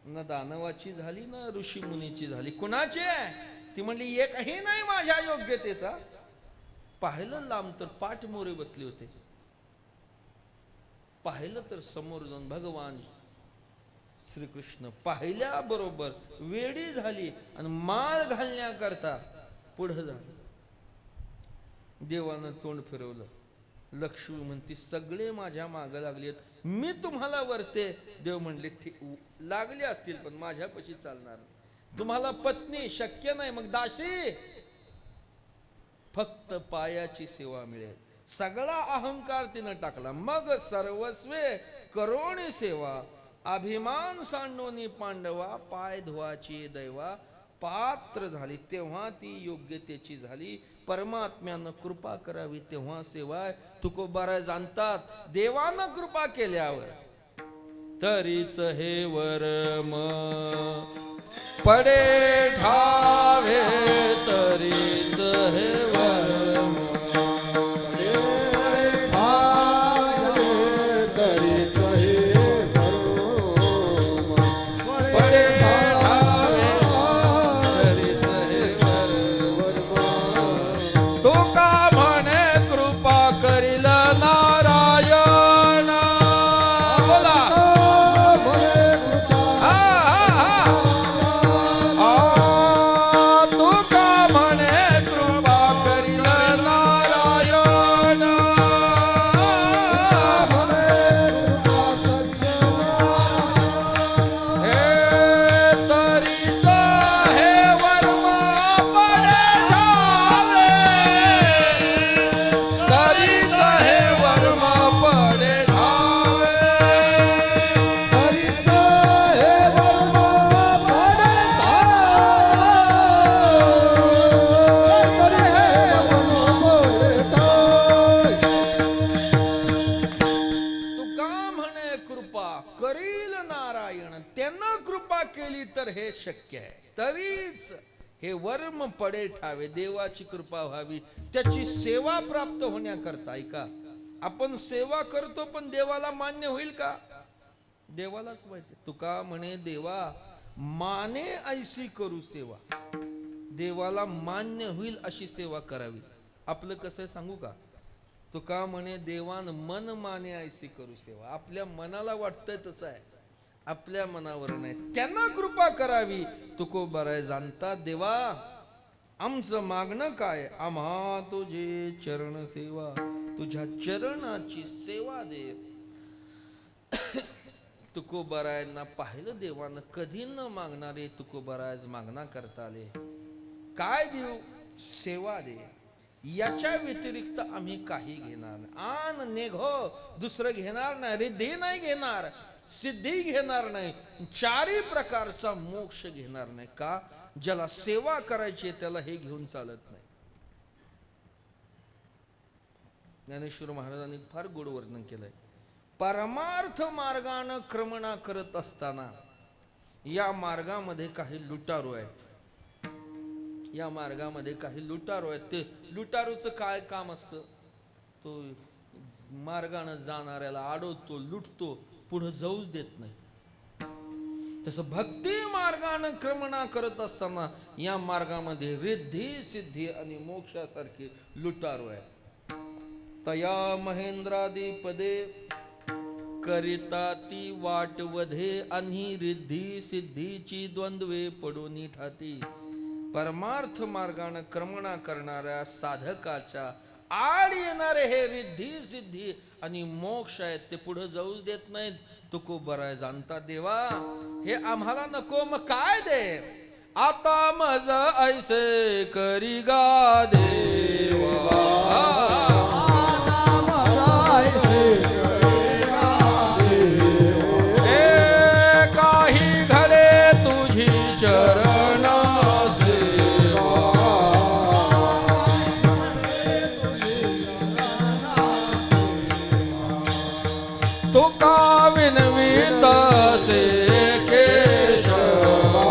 ना दानवाची झाली, ना ऋषी मुनीची झाली. कुणाची आहे? ती म्हणली, एकही नाही माझ्या योग्यतेचा. पाहिलं लांब तर पाठमोरे बसले होते. पाहिलं तर समोर जाऊन भगवान श्रीकृष्ण पाहिल्याबरोबर वेडी झाली आणि माळ घालण्याकरता पुढे झाली. देवानं तोंड फिरवलं. लक्ष्मी म्हणती, सगळे माझ्या मागे लागलेत, मी तुम्हाला वरते. देव म्हणले, ठीक लागले असतील, पण माझ्यापाशी चालणार नाही. तुम्हाला पत्नी शक्य नाही, मग दासी. फक्त पायाची सेवा मिळेल. सगळा अहंकार तिनं टाकला. मग सर्वस्वे करोणी सेवा, अभिमान सांडोनी पांडवा, पाय धुवाची दैवा पात्र झाली. तेव्हा ती योग्यतेची झाली. परमात्म्यानं कृपा करावी तेव्हा सेवा. तुकोबारा जाणतात, देवानं कृपा केल्यावर तरीच हे वरम पडे ठावे, तरीच हे वरम हे शक्य आहे. तरीच हे वर्म पडे ठावे, देवाची कृपा व्हावी, त्याची सेवा प्राप्त होण्याकरता. ऐका, आपण सेवा करतो पण देवाला मान्य होईल का? देवालाच माहिती. तुका म्हणे देवा माने ऐशी करू सेवा. देवाला मान्य होईल अशी सेवा करावी. आपलं कसं सांगू का? तुका म्हणे देवान मन माने ऐशी करू सेवा. आपल्या मनाला वाटतंय तसं आहे, आपल्या मनावर नाही. त्यांना कृपा करावी. तुको बराय जाणता देवा, आमचं मागणं काय? आम्हा तुझे चरण सेवा, तुझ्या चरणाची सेवा दे. तुकोबारायांना पाहिलं देवानं, कधी न मागणारे तुकोबाराज मागणा करता आले. काय देऊ? सेवा दे. याच्या व्यतिरिक्त आम्ही काही घेणार नाही. आन नेघो, दुसरं घेणार नाही. रिद्धी नाही घेणार, सिद्धी घेणार नाही, चारी प्रकारचा मोक्ष घेणार नाही. का? ज्याला सेवा करायची त्याला हे घेऊन चालत नाही. ज्ञानेश्वर महाराजांनी फार गोड वर्णन केलंय. परमार्थ मार्गानं क्रमणा करत असताना या मार्गामध्ये काही लुटारू आहेत. या मार्गामध्ये काही लुटारू आहेत. ते लुटारूचं काय काम असतं? तो मार्गानं जाणाऱ्याला अडवतो, लुटतो, पुढे जाऊच देत नाही. तसं भक्ती मार्गानं क्रमणा करत असताना या मार्गामध्ये रिद्धी सिद्धी आणि मोक्षासारखे लुटारू आहेत. तया महेंद्रादी पदे करिता ती वाटवधे, आणि रिद्धी सिद्धीची द्वंद्वे पडून ठाती. परमार्थ मार्गानं क्रमणा करणाऱ्या साधकाच्या आड येणारे हे रिद्धी सिद्धी आणि मोक्ष आहेत, ते पुढे जाऊच देत नाहीत. तुको बराय जाणता देवा, हे आम्हाला नको, मग काय दे? आता मज ऐसे करी गा देवा, काही घडे तुझी चरण सेवा. तुका विनवीत से केशवा,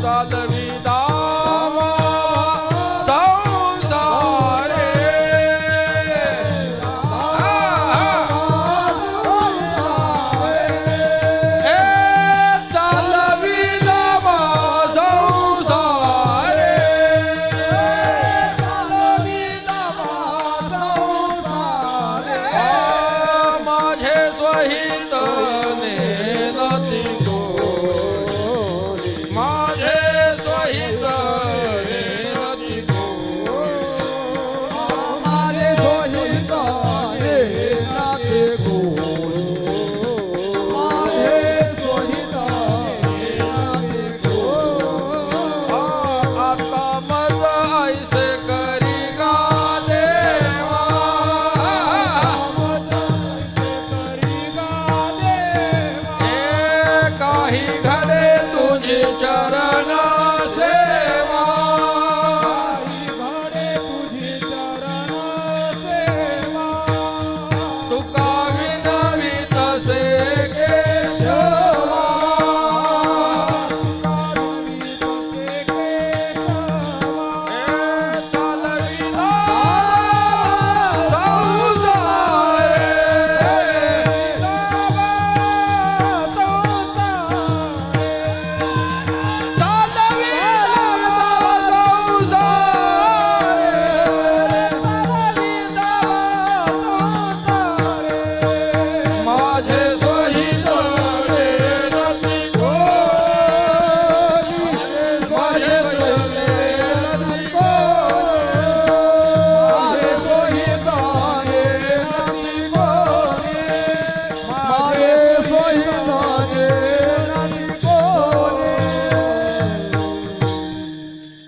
चालवी दावा संसारे. चालवी दावा संसारे. माझे स्वहित नेनती गोरी, माझे स्वहित नेनती गोरी. माझे स्वहित नेनती गोरी, माझे स्वहित नेनती गोरी. आता मज ऐसे करी गा देवा, काही घडे तुझी चरण सेवा. तुका विनवीत से केशवा, चालवी संसारे. माझे स्वहित नेनती गोरी, माझे स्वहित नेनती गोरी. माझे स्वहित नेनती गोरी, माझे स्वहित नेनती गोरी.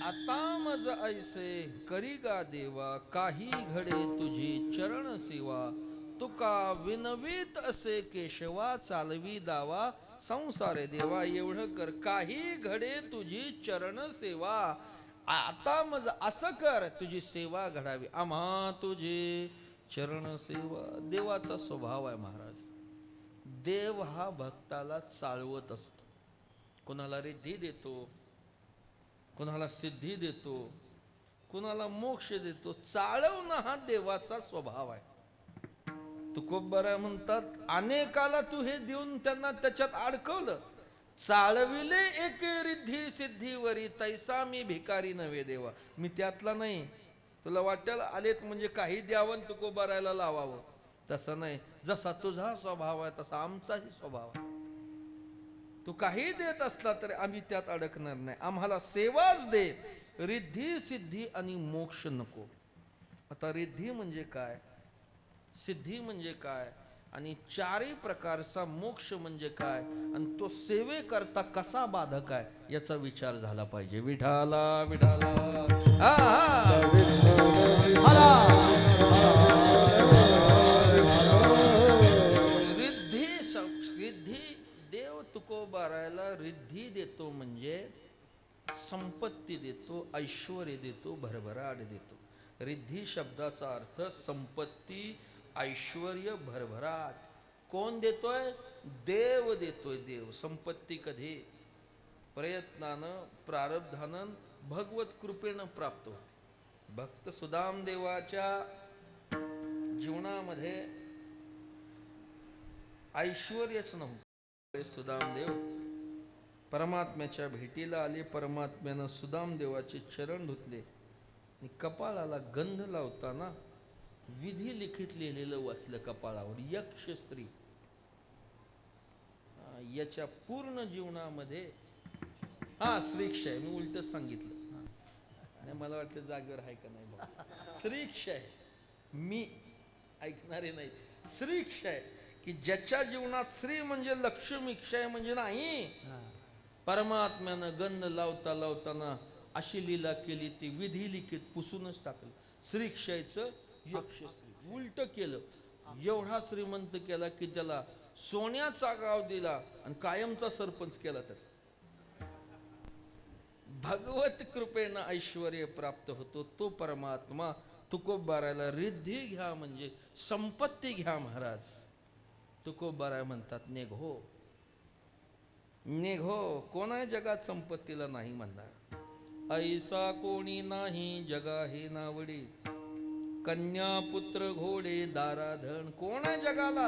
आता मज ऐसे करी गा देवा, काही घडे तुझी चरण सेवा. तुका विनवीत असे केशवा, चालवी दावा संसारे. देवा एवढं कर, काही घडे तुझी चरण सेवा. आता मज असं कर, तुझी सेवा घडावी. आम्हा तुझे चरण सेवा देवाचा स्वभाव आहे महाराज. देव हा भक्ताला चालवत असतो. कोणाला रिद्धी देतो, कोणाला सिद्धी देतो, कोणाला मोक्ष देतो. चालवणं हा देवाचा स्वभाव आहे. तुकोबराय म्हणतात, अनेकाला तू हे देऊन त्यांना त्याच्यात अडकवलं. चालविले एके रिद्धी सिद्धीवरी, तैसा मी भिकारी नव्हे देवा. मी त्यातला नाही. तुला वाटेल आलेत म्हणजे काही द्यावं तुकोबरायला लावावं, तसं नाही. जसा तुझा स्वभाव आहे तसा आमचाही स्वभाव आहे. तू काही देत असला तरी आम्ही त्यात अडकणार नाही. आम्हाला सेवाच दे, रिद्धी सिद्धी आणि मोक्ष नको. आता रिद्धी म्हणजे काय, सिद्धी म्हणजे काय, आणि चारही प्रकारचा मोक्ष म्हणजे काय, आणि तो सेवे करता कसा बाधक आहे याचा विचार झाला पाहिजे. विठाला विठाला हा हा. रिद्धी देव तुकोबारायला रिद्धी देतो म्हणजे संपत्ती देतो, ऐश्वर्य देतो, भरभराट देतो. रिद्धी शब्दाचा अर्थ संपत्ती, ऐश्वर्य, भरभराट. कोण देतोय? देव देतोय. देव. संपत्ती कधी? प्रयत्नानं, प्रारब्धानं, भगवत कृपेनं प्राप्त होते. भक्त सुदाम देवाच्या जीवनामध्ये ऐश्वर्यच नव्हतं. सुदामदेव परमात्म्याच्या भेटीला आले. परमात्म्यानं सुदामदेवाचे चरण धुतले आणि कपाळाला गंध लावताना विधी लिखित लिहिलेलं वाचलं कपाळावर, यक्षश्री. याच्या पूर्ण जीवनामध्ये हा श्रीक्षय, मी उलट सांगितलं आणि मला वाटलं जागेवर आहे का नाही बघा. श्रीक्षय, मी ऐकणारे नाही. श्रीक्षय की ज्याच्या जीवनात श्री म्हणजे लक्ष्मी, क्षय म्हणजे नाही. परमात्म्यानं गंध लावता लावताना अशी लीला केली, ती विधी लिखित पुसूनच टाकलं. श्रीक्षयचं यक्षश्री उलट केलं. एवढा श्रीमंत केला की त्याला सोन्याचा गाव दिला आणि कायमचा सरपंच केला त्याचा. भगवत कृपेनं ऐश्वर्य प्राप्त होतो तो परमात्मा. तुकोबारायला रिद्धी घ्या म्हणजे संपत्ती घ्या महाराज. तुकोबाराय म्हणतात, नेघो नेघो. कोण आहे जगात संपत्तीला नाही म्हणणार? ऐसा कोणी नाही जगा हे नावडी, कन्या पुत्र घोडे दाराधन. कोण आहे जगाला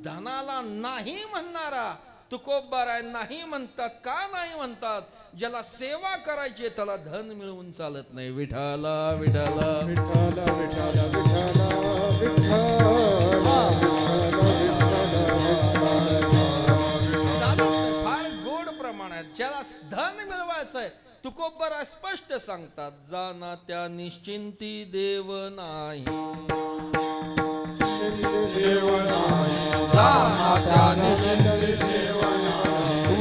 धनाला नाही म्हणणारा? तुकोबाराय नाही म्हणतात. का नाही म्हणतात? ज्याला सेवा करायची त्याला धन मिळवून चालत नाही. विठाला विठाला विठाला विठाला विठाला फार गोड प्रमाणात. ज्याला धन मिळवायचं आहे तुकोबाराय स्पष्ट सांगतात, जाना त्या निश्चिंती देव नाही.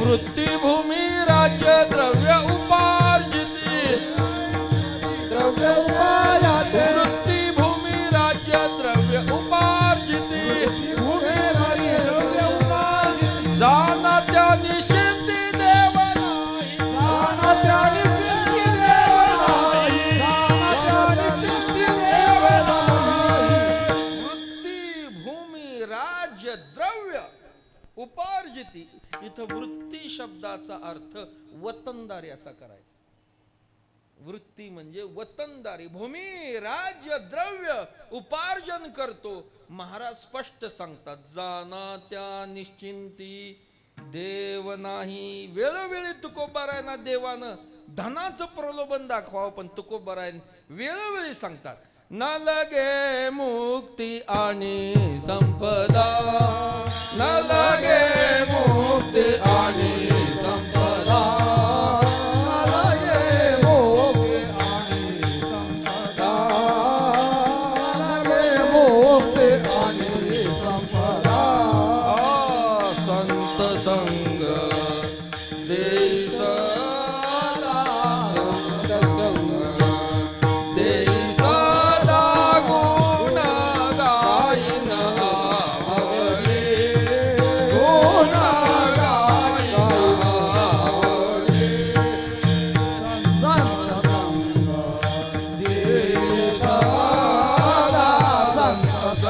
वृत्तीभूमी राज्य द्रव्य उपार्जिती, वृत्तीभूमी राज्य द्रव्य उपार्जिती, जाना त्या निश्चिंती देव नाही. वृत्तीभूमी राज्य द्रव्य उपार्जिती. इथं वृत्ती शब्दाचा अर्थ वतनदारी असा करायचा. वृत्ती म्हणजे वतनदारी. भूमी राज्य द्रव्य उपार्जन करतो. महाराज स्पष्ट सांगतात, जाना त्या निश्चिंती देव नाही. वेळोवेळी तुकोबारायना देवानं धनाचं प्रलोभन दाखवावं, पण तुकोबाराय वेळोवेळी सांगतात, न लगे मुक्ती आणि संपदा, न लगे मुक्ती आणि संपदा, संत संग देई सदा, संत संग देई सदा, गुण गाईन आवडे, गुण गाईन आवडे, संत संग देई सदा, संत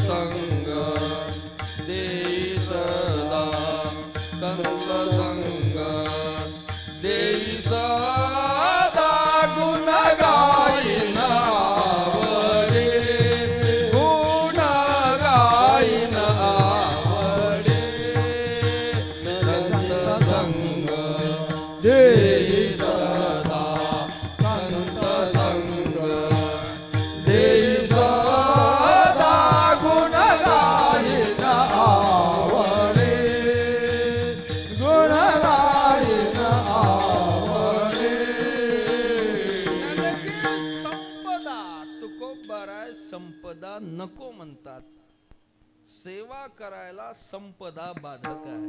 संग देई सदा संत संग देई सदा गुण गाईन आवडे गुण गाईन आवडे संत संग देई सदा संत संग देई सदा गुण गाईन आवडे गुण गाईन आवडे संपदा तुकोबाराय संपदा नको म्हणतात सेवा करायला संपदा बाधक आहे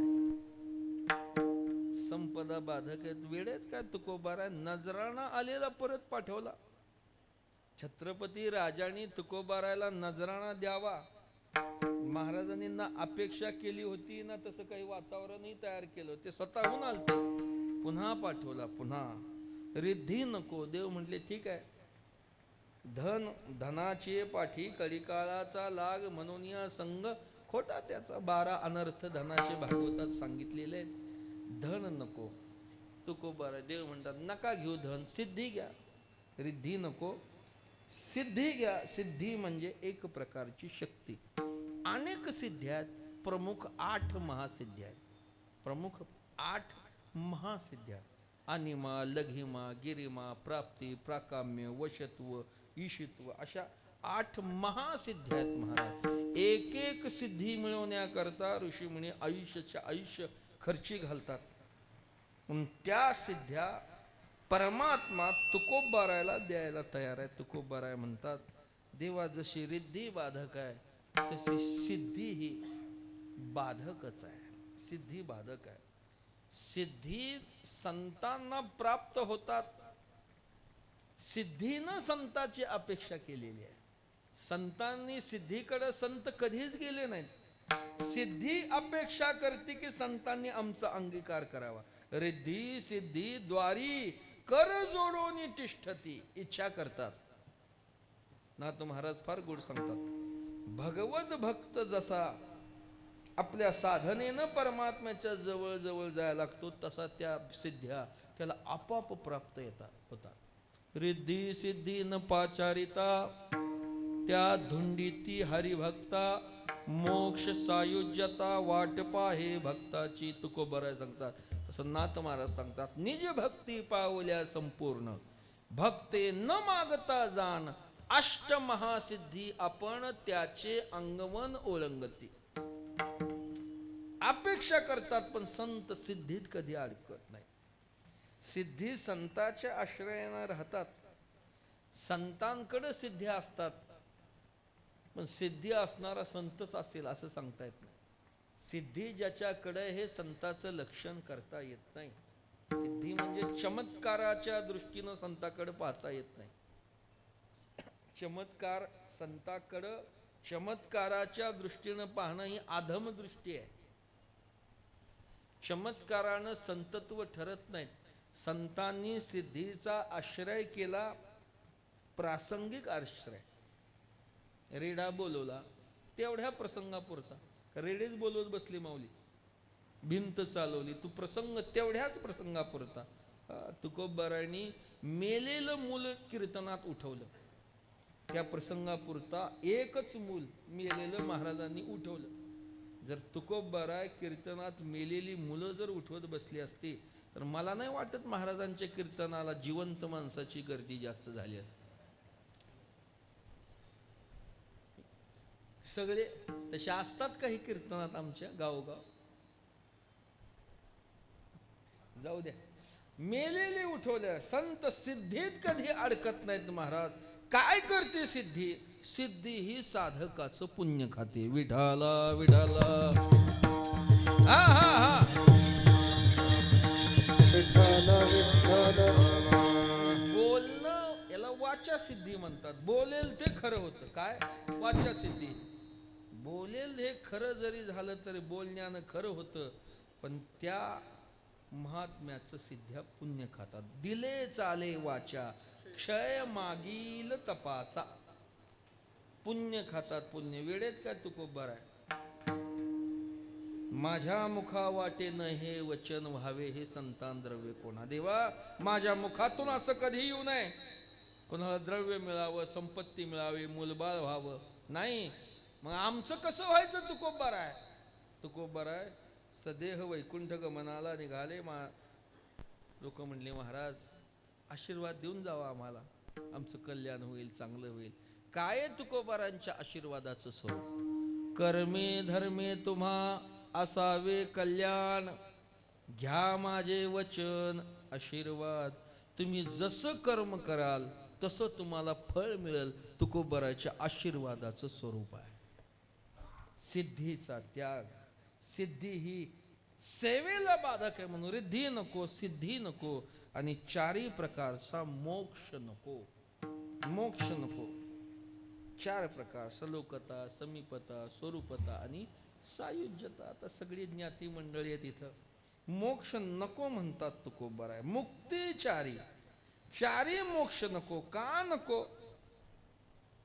संपदा बाधक आहेत वेळेत काय तुकोबाराय नजराणा आलेला परत पाठवला छत्रपती राजांनी तुकोबारायला नजराणा द्यावा महाराजांनी ना अपेक्षा केली होती ना तसं काही वातावरणही तयार केलं ते स्वतःहून आलते पुन्हा पाठवला पुन्हा रिद्धी नको देव म्हटले ठीक आहे धन धनाचे पाठी कलिकाळाचा लाग म्हणून या संघ खोटा त्याचा 12 अनर्थ धनाचे भागवतात सांगितलेले आहेत धन नको तुकोबाराय देव म्हणतात नका घेऊ धन सिद्धी घ्या रिद्धी नको सिद्धी घ्या सिद्धी म्हणजे एक प्रकारची शक्ती अनेक सिद्ध्या आहेत प्रमुख 8 महासिद्ध्या आहेत प्रमुख 8 महासिद्ध्या अनिमा लघिमा गिरिमा प्राप्ती प्राकाम्य वशत्व ईशित्व अशा 8 महासिद्ध्या आहेत महाराज एक एक सिद्धी मिळवण्याकरता ऋषीमुनी आयुष्याच्या आयुष्य खर्ची घालतात त्या सिद्ध्या परमात्मा तुकोबारायला द्यायला तयार आहे तुकोबाराय म्हणतात देवा जशी रिद्धी बाधक आहे तशी सिद्धी ही बाधकच आहे सिद्धी बाधक आहे सिद्धी संतांना प्राप्त होतात सिद्धीनं संताची अपेक्षा केलेली आहे संतांनी सिद्धीकडे संत कधीच गेले नाहीत सिद्धी अपेक्षा करते की संतांनी आमचा अंगीकार करावा रिद्धी सिद्धी द्वारी कर जोडून तिष्ठती इच्छा करतात नाथ महाराज फार गोड सांगतात भगवत भक्त जसा आपल्या साधनेनं परमात्म्याच्या जवळ जवळ जायला लागतो तसा त्या सिद्ध्या त्याला आपोआप प्राप्त होतात रिद्धी सिद्धी न पाचारिता त्या धुंडीती हरिभक्ता मोक्ष सायुज्यता वाटपा हे भक्ताची तुकोबाराय सांगतात तसं नाथ महाराज सांगतात निज भक्ती पावल्या संपूर्ण भक्ते न मागता जाण अष्ट महासिद्धी आपण त्याचे अंगवन ओळंगती अपेक्षा करतात पण संत सिद्धीत कधी अडकत नाही सिद्धी संताच्या आश्रयाने राहतात संतांकडे सिद्ध्या असतात पण सिद्धी असणारा संतच असेल असं सांगता येत नाही सिद्धी ज्याच्याकडे हे संताचं लक्षण करता येत नाही सिद्धी म्हणजे चमत्काराच्या दृष्टीनं संताकडे पाहता येत नाही चमत्कार संताकडे चमत्काराच्या दृष्टीनं पाहणं ही आधम दृष्टी आहे चमत्कारानं संतत्व ठरत नाहीत संतांनी सिद्धीचा आश्रय केला प्रासंगिक आश्रय रेडा बोलवला तेवढ्या प्रसंगापुरता रेडेच बोलवत बसली माऊली भिंत चालवली तू प्रसंग तेवढ्याच प्रसंगापुरता तुकोबारायांनी मेलेलं मूल कीर्तनात उठवलं त्या प्रसंगापुरता एकच मूल मेलेलं महाराजांनी उठवलं जर तुकोबाराय कीर्तनात मेलेली मुलं जर उठवत बसली असती तर मला नाही वाटत महाराजांच्या कीर्तनाला जिवंत माणसाची गर्दी जास्त झाली असती सगळे तसे असतात काही कीर्तनात आमच्या गावोगाव जाऊ द्या मेलेले उठवल्या संत सिद्धीत कधी अडकत नाहीत महाराज काय करते सिद्धी सिद्धी ही साधकाचं पुण्य खाते विठाला विठाला हा हा हा विठाला विठाला बोलणं याला वाचा सिद्धी म्हणतात बोलेल ते खरं होतं काय वाचा सिद्धी बोलेल हे खरं जरी झालं तरी बोलण्यानं खरं होतं पण त्या महात्म्याचं सिद्ध्या पुण्य खातात दिले चाले वाचा क्षय मागील तपाचा पुण्य खातात पुण्य. वेळेत काय तुकोबार आहे. माझ्या मुखा वाटेन हे वचन व्हावे हे संतान द्रव्य कोणा. देवा माझ्या मुखातून असं कधी येऊ नये. कोणाला द्रव्य मिळावं, संपत्ती मिळावी, मुलबाळ व्हावं, नाही. मग आमचं कसं व्हायचं. तुकोबार आहे. तुकोबार आहे. सदेह वैकुंठ गमनाला निघाले. लोक म्हणले महाराज आशीर्वाद देऊन जावा आम्हाला, आमचं कल्याण होईल, चांगलं होईल. काय तुकोबारांच्या आशीर्वादाचं स्वरूप. कर्मे धर्मे तुम्हा असावे कल्याण, घ्या माझे वचन आशीर्वाद. तुम्ही जसं कर्म कराल तसं तुम्हाला फळ मिळेल. तुकोबाराच्या आशीर्वादाचं स्वरूप आहे. सिद्धीचा त्याग. सिद्धी ही सेवेला बाधक आहे म्हणून रिद्धी नको, सिद्धी नको आणि चारही प्रकारचा मोक्ष नको. मोक्ष नको. 4 प्रकार सलोकता, समीपता, स्वरूपता आणि सायुज्यता. आता सगळी ज्ञाती मंडळी आहे तिथं. मोक्ष नको म्हणतात तुकोबार आहे. मुक्ती चारी. चारी मोक्ष नको. का नको.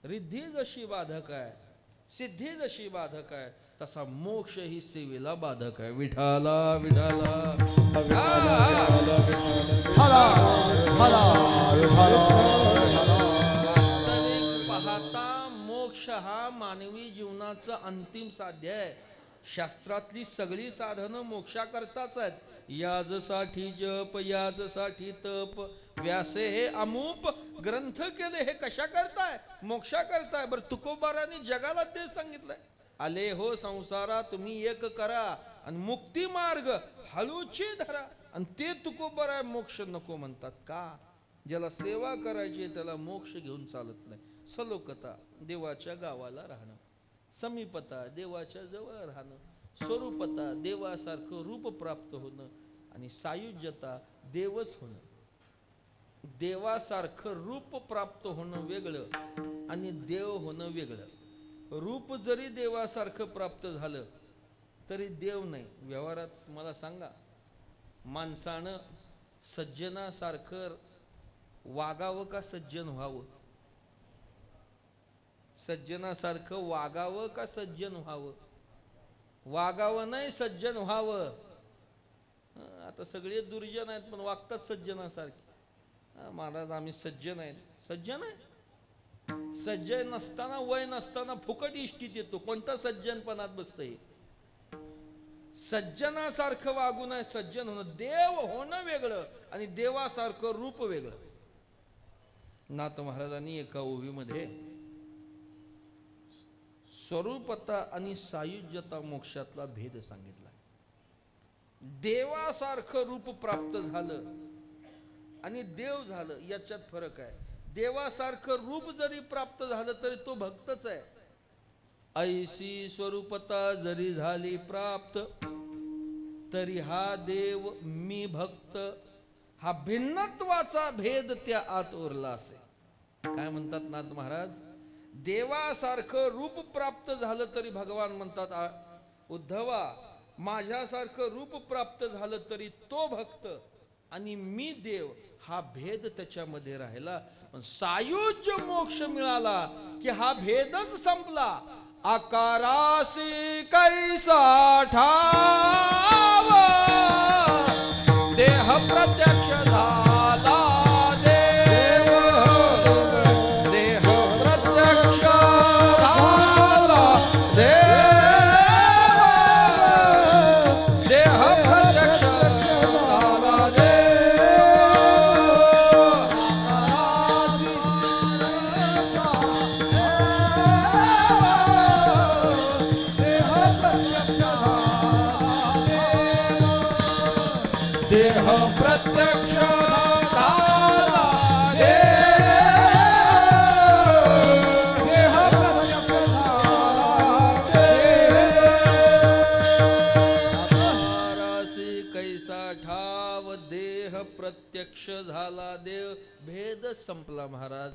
रिद्धी जशी बाधक आहे, सिद्धी जशी बाधक आहे, तसा मोक्ष ही सेवेला बाधक आहे. विठाला विठाला पाहता मोक्ष हा मानवी जीवनाचं अंतिम साध्य आहे. शास्त्रातली सगळी साधनं मोक्षाकरताच आहेत. याजसाठी जप, याजसाठी तप, व्यासे हे अमूप ग्रंथ केले हे कशा करताय. मोक्षा करताय. बरं तुकोबारांनी जगाला ते सांगितलंय. आले हो संसारा तुम्ही एक करा आणि मुक्ती मार्ग हळूची धरा. आणि ते तुकोबार आहे. मोक्ष नको म्हणतात. का. ज्याला सेवा करायची त्याला मोक्ष घेऊन चालत नाही. सलोकता देवाच्या गावाला राहणं, समीपता देवाच्या जवळ राहणं, स्वरूपता देवासारखं रूप प्राप्त होणं आणि सायुज्यता देवच होणं. देवासारखं रूप प्राप्त होणं वेगळं आणि देव होणं वेगळं. रूप जरी देवासारखं प्राप्त झालं तरी देव नाही. व्यवहारात मला सांगा, माणसानं सज्जनासारखं वागावं का सज्जन व्हावं. सज्जनासारखं वागावं का सज्जन व्हावं. वागावं नाही सज्जन व्हावं. आता सगळे दुर्जन आहेत पण वागतात सज्जनासारखे. महाराज आम्ही सज्जन आहेत. सज्जन आहे. सज्जन नसताना, वय नसताना फुकट इष्टीत येतो. कोणता सज्जनपणात बसतंय. सज्जनासारखं वागू नये. सज्जन होणं, देव होणं वेगळं आणि देवासारखं रूप वेगळं. नाथ महाराजांनी एका ओवीमध्ये स्वरूपता आणि सायुज्यता मोक्षातला भेद सांगितला. देवासारखं रूप प्राप्त झालं आणि देव झालं याच्यात फरक आहे. देवासारखं रूप जरी प्राप्त झालं तरी तो भक्तच आहे. ऐसी स्वरूपता जरी झाली प्राप्त तरी हा देव मी भक्त. हा भिन्नत्वाचा भेद त्या आत उरला असे. काय म्हणतात नाथ महाराज. देवासारखं रूप प्राप्त झालं तरी भगवान म्हणतात उद्धवा माझ्यासारखं रूप प्राप्त झालं तरी तो भक्त आणि मी देव. हा भेद त्याच्यामध्ये राहिला. पण सायुज्य मोक्ष मिळाला की हा भेदच संपला. आकारासी कैसा ठाव देह प्रत्यक्ष झाला. प्रत्यक्ष झाला देव. भेद संपला महाराज.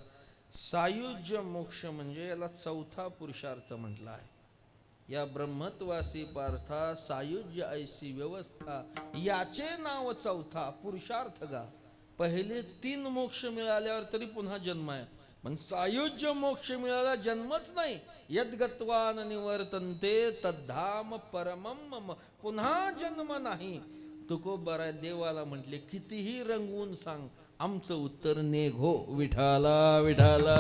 सायुज्य मोक्ष म्हणजे याला चौथा पुरुषार्थ म्हटला आहे. या ब्रह्मत्वासी पार्था सायुज्य ऐसी व्यवस्था याचे नाव चौथा पुरुषार्थ गा. पहिले 3 मोक्ष मिळाल्यावर तरी पुन्हा जन्म आहे. पण सायुज्य मोक्ष मिळाला जन्मच नाही. यद्गत्वा न निवर्तन्ते तद्धाम परमम मम. पुन्हा जन्म नाही. तुकोबारा देवाला म्हटले कितीही रंगवून सांग, आमचं उत्तर नेघो विठाला विठाला.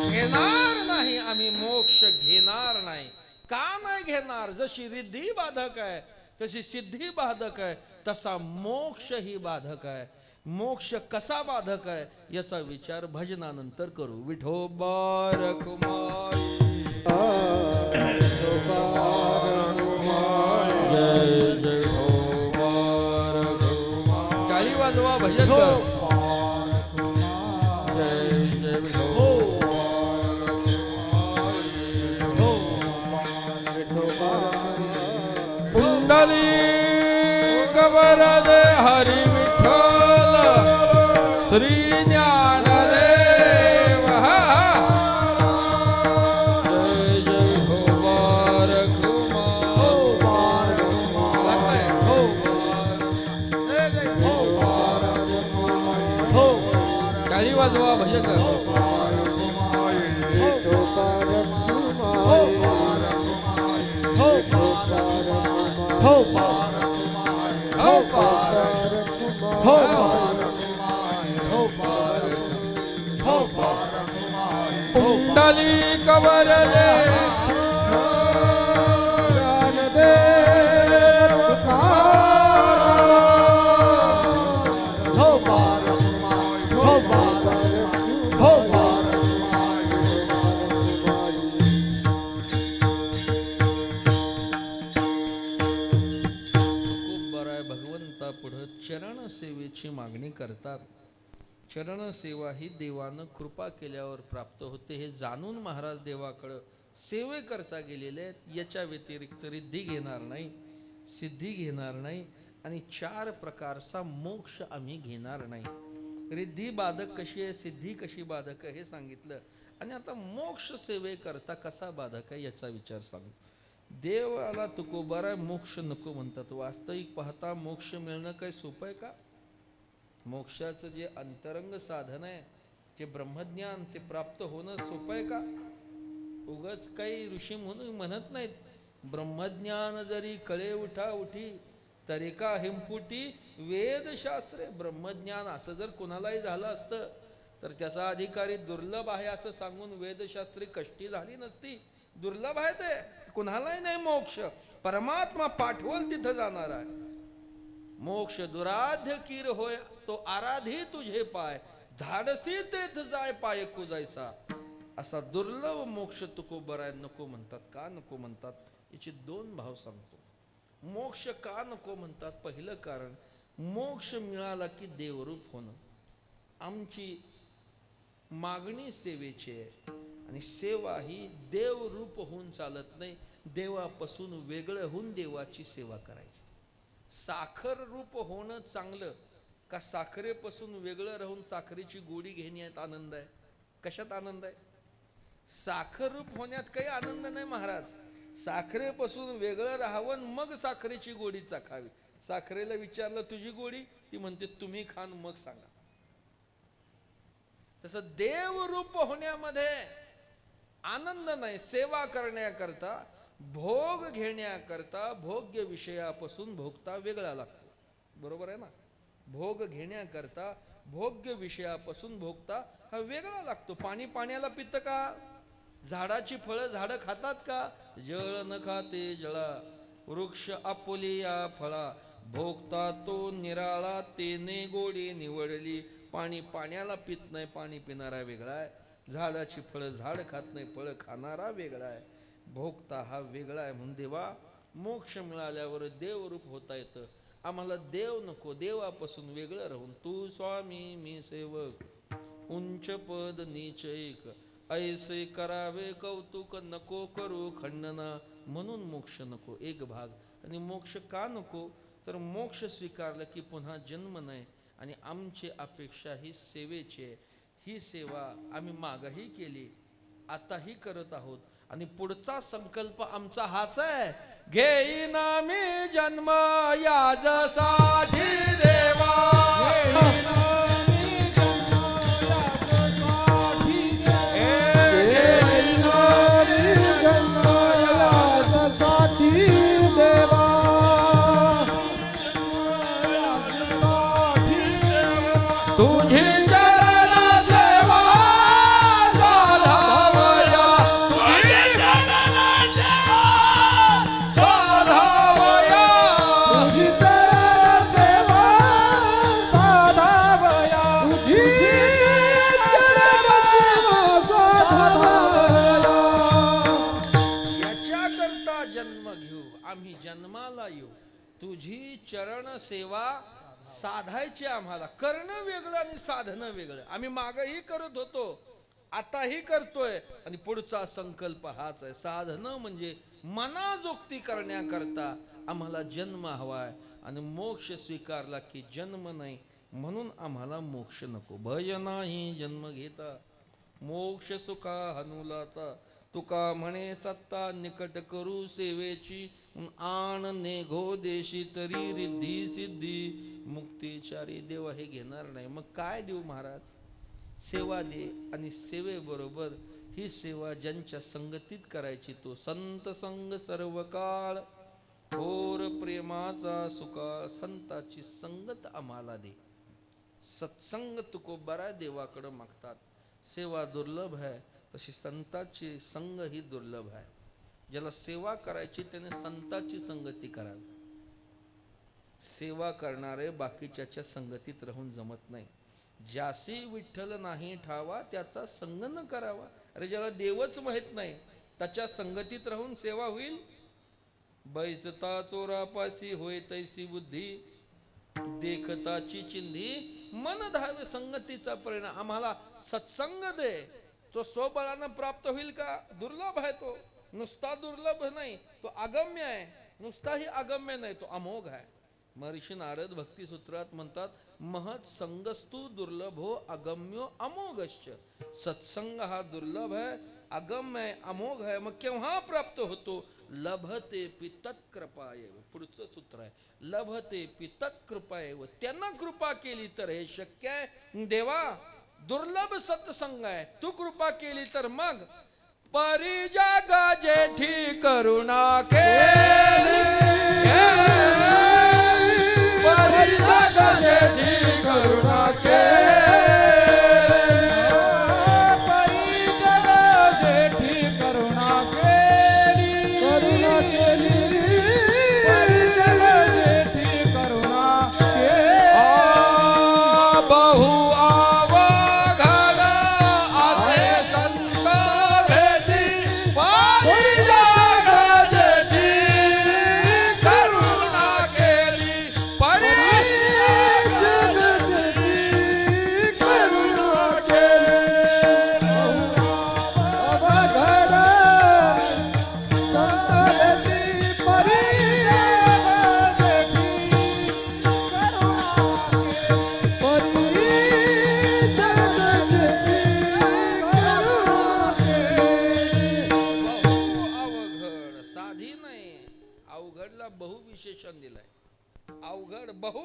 घेणार नाही आम्ही मोक्ष घेणार नाही. का नाही घेणार? जशी रिद्धी बाधक आहे तशी सिद्धी बाधक आहे, तसा मोक्ष ही बाधक आहे. मोक्ष कसा बाधक आहे याचा विचार भजनानंतर करू. विठोबा रखुमाई जय जय विठोबा रखुमाई. टाळी वाजवा भजन कर. जय जय विठोबा कुंडली कवरदे हरी विठ्ठल श्री ज्ञानदेव. जय जय विठोबा रखुमाई. टाळी वाजवा भजन कर. कुंडली कवरले भगवंता पुढं चरण सेवेची मागणी करतात. चरण सेवा ही देवानं कृपा केल्यावर प्राप्त होते हे जाणून महाराज देवाकडं सेवे करता गेलेले आहेत. याच्या व्यतिरिक्त रिद्धी घेणार नाही, सिद्धी घेणार नाही आणि 4 प्रकारचा मोक्ष आम्ही घेणार नाही. रिद्धी बाधक कशी आहे, सिद्धी कशी बाधक आहे हे सांगितलं. आणि आता मोक्ष सेवे करता कसा बाधक आहे याचा विचार सांगू. देवाला तुकोबारा मोक्ष नको म्हणतात. वास्तविक पाहता मोक्ष मिळणं काही सोपं आहे का? मोक्षाचं जे अंतरंग साधन आहे, जे ब्रह्मज्ञान, ते प्राप्त होणं सोपं आहे का? उगाच काही ऋषी म्हणून म्हणत नाहीत, ब्रह्मज्ञान जरी कळे उठा उठी तरी का हिमपुटी वेदशास्त्रे. ब्रह्मज्ञान असं जर कोणालाही झालं असतं तर त्याचा अधिकारी दुर्लभ आहे असं सांगून वेदशास्त्री कष्टी झाली नसती. दुर्लभ आहे ते, कुणालाही नाही मोक्ष. परमात्मा पाठवल तिथं जाणार आहे. मोक्ष दुराध्य कीर होय तो आराधी तुझे पाय, धाडसी तेथ जाय पाय कुजायचा. असा दुर्लभ मोक्ष तुकोबारा नको म्हणतात. का नको म्हणतात याचे 2 भाव सांगतो. मोक्ष का नको म्हणतात? पहिलं कारण, मोक्ष मिळाला की देवरूप होणं. आमची मागणी सेवेची आहे आणि सेवा ही देवरूप होऊन चालत नाही. देवापासून वेगळं होऊन देवाची सेवा करायची. साखर रूप होणं चांगलं का साखरेपासून वेगळं राहून साखरेची गोडी घेण्यात आनंद आहे? कशात आनंद आहे? साखर रूप होण्यात काही आनंद नाही महाराज. साखरेपासून वेगळं राहावं मग साखरेची गोडी चाखावी. साखरेला विचारलं तुझी गोडी, ती म्हणते तुम्ही खान मग सांगा. तसं देवरूप होण्यामध्ये आनंद नाही. सेवा करण्याकरता, भोग घेण्याकरता भोग्य विषयापासून भोगता वेगळा लागतो. बरोबर आहे ना? भोग घेण्याकरता भोग्य विषयापासून भोगता हा वेगळा लागतो. पाणी पाण्याला पितं का? झाडाची फळं झाडं खातात का? जळ न खाते जळा, वृक्ष आपुलिया फळा, भोगता तो निराळा, तेने गोडी निवडली. पाणी पाण्याला पित नाही, पाणी पिणारा वेगळा आहे. झाडाची फळं झाड खात नाही, फळं खाणारा वेगळा आहे. भोगता हा वेगळा आहे. म्हणून देवा, मोक्ष मिळाल्यावर देवरूप होता येतं. आम्हाला देव नको, देवापासून वेगळं राहून तू स्वामी मी सेवक, उंच पद नीच एक, ऐसे करावे कौतुक, नको करू खंडना. म्हणून मोक्ष नको एक भाग. आणि मोक्ष का नको? तर मोक्ष स्वीकारलं की पुन्हा जन्म नाही. आणि आमची अपेक्षा ही सेवेची आहे. ही सेवा आम्ही मागही केली आताही करत आहोत आणि पुढचा संकल्प आमचा हाच आहे, घेईन मी जन्म याजसाठी देवा. तुझी चरण सेवा साधावया, तुझी चरण सेवा साधावया, तुझी चरण सेवा साधावया, तुझी चरण सेवा साधावया. याच्याकरता जन्म घेऊ, आम्ही जन्माला येऊ, तुझी चरण सेवा साधायची. आम्हाला करणं वेगळं आणि साधनं वेगळं. आम्ही मागही करत होतो, आताही करतोय आणि पुढचा संकल्प हाच आहे. साधनं म्हणजे मनाजोगती करण्याकरता आम्हाला जन्म हवाय आणि मोक्ष स्वीकारला की जन्म नाही, म्हणून आम्हाला मोक्ष नको. भय नाही जन्म घेता, मोक्ष सुखा हनुलाता, तुका म्हणे सत्ता निकट करू सेवेची, आण नेघो देशी तरी रिद्धी सिद्धी. मुक्तीचारी देव हे घेणार नाही, मग काय देऊ महाराज? सेवा दे आणि सेवेबरोबर ही सेवा ज्यांच्या संगतीत करायची तो संत संग सर्व काळ, थोर प्रेमाचा सुका संताची संगत आम्हाला दे. सत्संग तुकोबारा देवाकडं मागतात. सेवा दुर्लभ आहे तशी संताची संग ही दुर्लभ आहे. ज्याला सेवा करायची त्याने संताची संगती करावी. सेवा करणारे बाकीच्या संगतीत राहून जमत नाही. ज्यासी विठ्ठल नाही ठावा त्याचा संग न करावा. अरे ज्याला देवच माहित नाही त्याच्या संगतीत राहून सेवा होईल? बैसता चोरापासी होय तैसी बुद्धी, देखताची चिंधी मन धावे. संगतीचा परिणाम. आम्हाला सत्संग दे, तो स्वबळानं प्राप्त होईल का? दुर्लभ आहे तो. नुसता दुर्लभ नाही, तो अगम्य आहे. नुसताही अगम्य नाही, तो अमोघ आहे. महर्षी नारद भक्ती सूत्रात म्हणतात, महत् संगस्तु दुर्लभो अगम्यो अमोघश्च. सत्संग हा दुर्लभ आहे, अगम्य आहे, अमोघ आहे. मग केव्हा प्राप्त होतो? लभते पितत्कृपाय. पुढचं सूत्र आहे, लभते पितत्कृपाय. त्यांना कृपा केली तर हे शक्य आहे. देवा दुर्लभ सत्संग आहे, तू कृपा केली तर मग. परिजग जेठी करुणा केली, परिजग जेठी करुणा केली, परिजग जेठी करुणा केली, करुणा केली, परिजग जेठी करुणा केली. बहु अवघड असे संत भेटी, परिजग जेठी करुणा केली, परिजग जेठी करुणा केली. अवघड संत भेटी, परिजग जेठी करुणा केली, परिजग जेठी करुणा केली. बहु अवघड. साधी नाही, अवघडला बहु विशेषण दिलंय. अवघड बहु,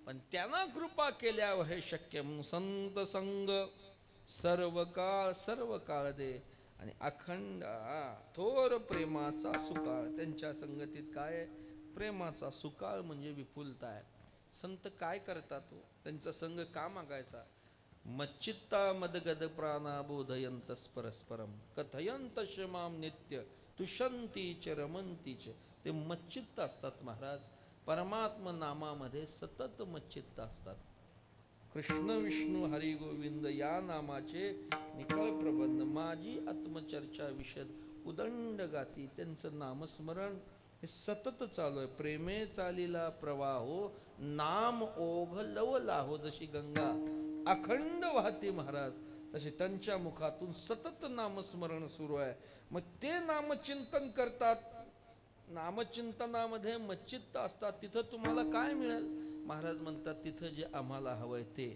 पण त्यांना कृपा केल्यावर हे शक्य. म्हणून संत संग सर्व काळ दे आणि अखंड थोर प्रेमाचा सुकाळ. त्यांच्या संगतीत काय आहे? प्रेमाचा सुकाळ म्हणजे विपुलता आहे. संत काय करतात हो? त्यांचा संग का मागायचा? मच्चित्ता मदगद प्राणा बोधयंतस परस्परम कथयंत माम नित्य तुषंती च रमंती च. ते मच्चित्त असतात महाराज. परमात्म नामामध्ये सतत मच्चित्त असतात. कृष्ण विष्णू हरी गोविंद या नामाचे निखळ प्रबंध, माझी आत्मचर्चा विशद उदंड गाती. त्यांचं नामस्मरण हे सतत चालू आहे. प्रेमे चालीला प्रवाहो, नाम ओघ लव लाहो. जशी गंगा अखंड वाहते महाराज, तसे त्यांच्या मुखातून सतत नामस्मरण सुरू आहे. मग ते नामचिंतन करतात. नामचिंतनामध्ये मच्चित्त असतात. तिथं तुम्हाला काय मिळेल? महाराज म्हणतात, तिथं जे आम्हाला हवंय ते.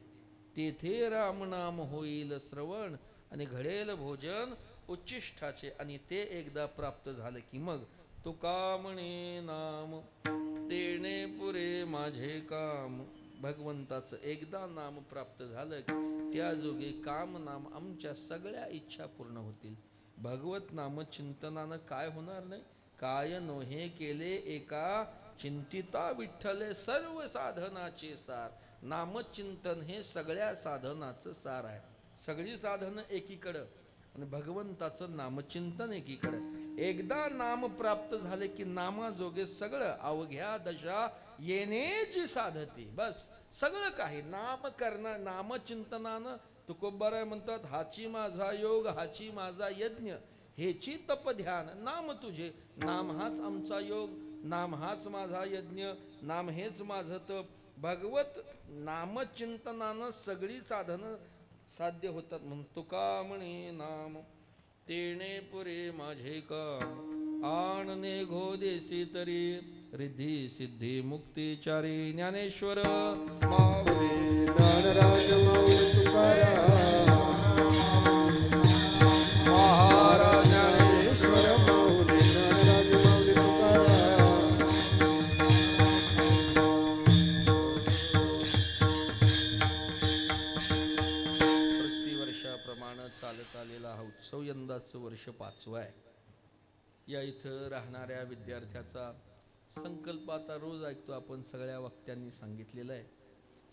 तेथे रामनाम होईल श्रवण, आणि घडेल भोजन उच्चिष्ठाचे. आणि ते एकदा प्राप्त झालं की मग तुका म्हणे नाम तेणे पुरे माझे काम. भगवंताचं एकदा नाम प्राप्त झालं की त्या जोगे काम नाम आमच्या सगळ्या इच्छा पूर्ण होतील. भगवत नाम चिंतनानं काय होणार नाही. काय नोहे केले एका चिंतिता विठ्ठले सर्व साधनाचे सार. नामचिंतन हे सगळ्या साधनाचं सार आहे. सगळी साधनं एकीकडं आणि भगवंताचं नामचिंतन एकीकडं. एकदा नाम प्राप्त झाले की नामाजोगे सगळं अवघ्या दशा येण्याची साधती. बस सगळं काही नाम करणं. नामचिंतनानं तुकोबाराय म्हणतात हाची माझा योग हाची माझा यज्ञ हेची तप ध्यान. नाम तुझे नाम हाच आमचा योग नाम हाच माझा यज्ञ नाम हेच माझं तप. भगवत नामचिंतनानं सगळी साधनं साध्य होतात. म्हणून तुका म्हणे नाम तेणे पुरे माझे काम. आणणे घोदेसी तरी रिद्धी सिद्धी मुक्ती चारी. ज्ञानेश्वर माऊली ज्ञानराज माऊली तुकाराम. महाराज ज्ञानेश्वर माऊली ज्ञानराज माऊली तुकाराम. प्रतिवर्षाप्रमाणे चालत आलेला हा उत्सव यंदाचं वर्ष 5वं आहे. या इथं राहणाऱ्या विद्यार्थ्याचा संकल्प आता रोज ऐकतो आपण. सगळ्या वक्त्यांनी सांगितलेलं आहे.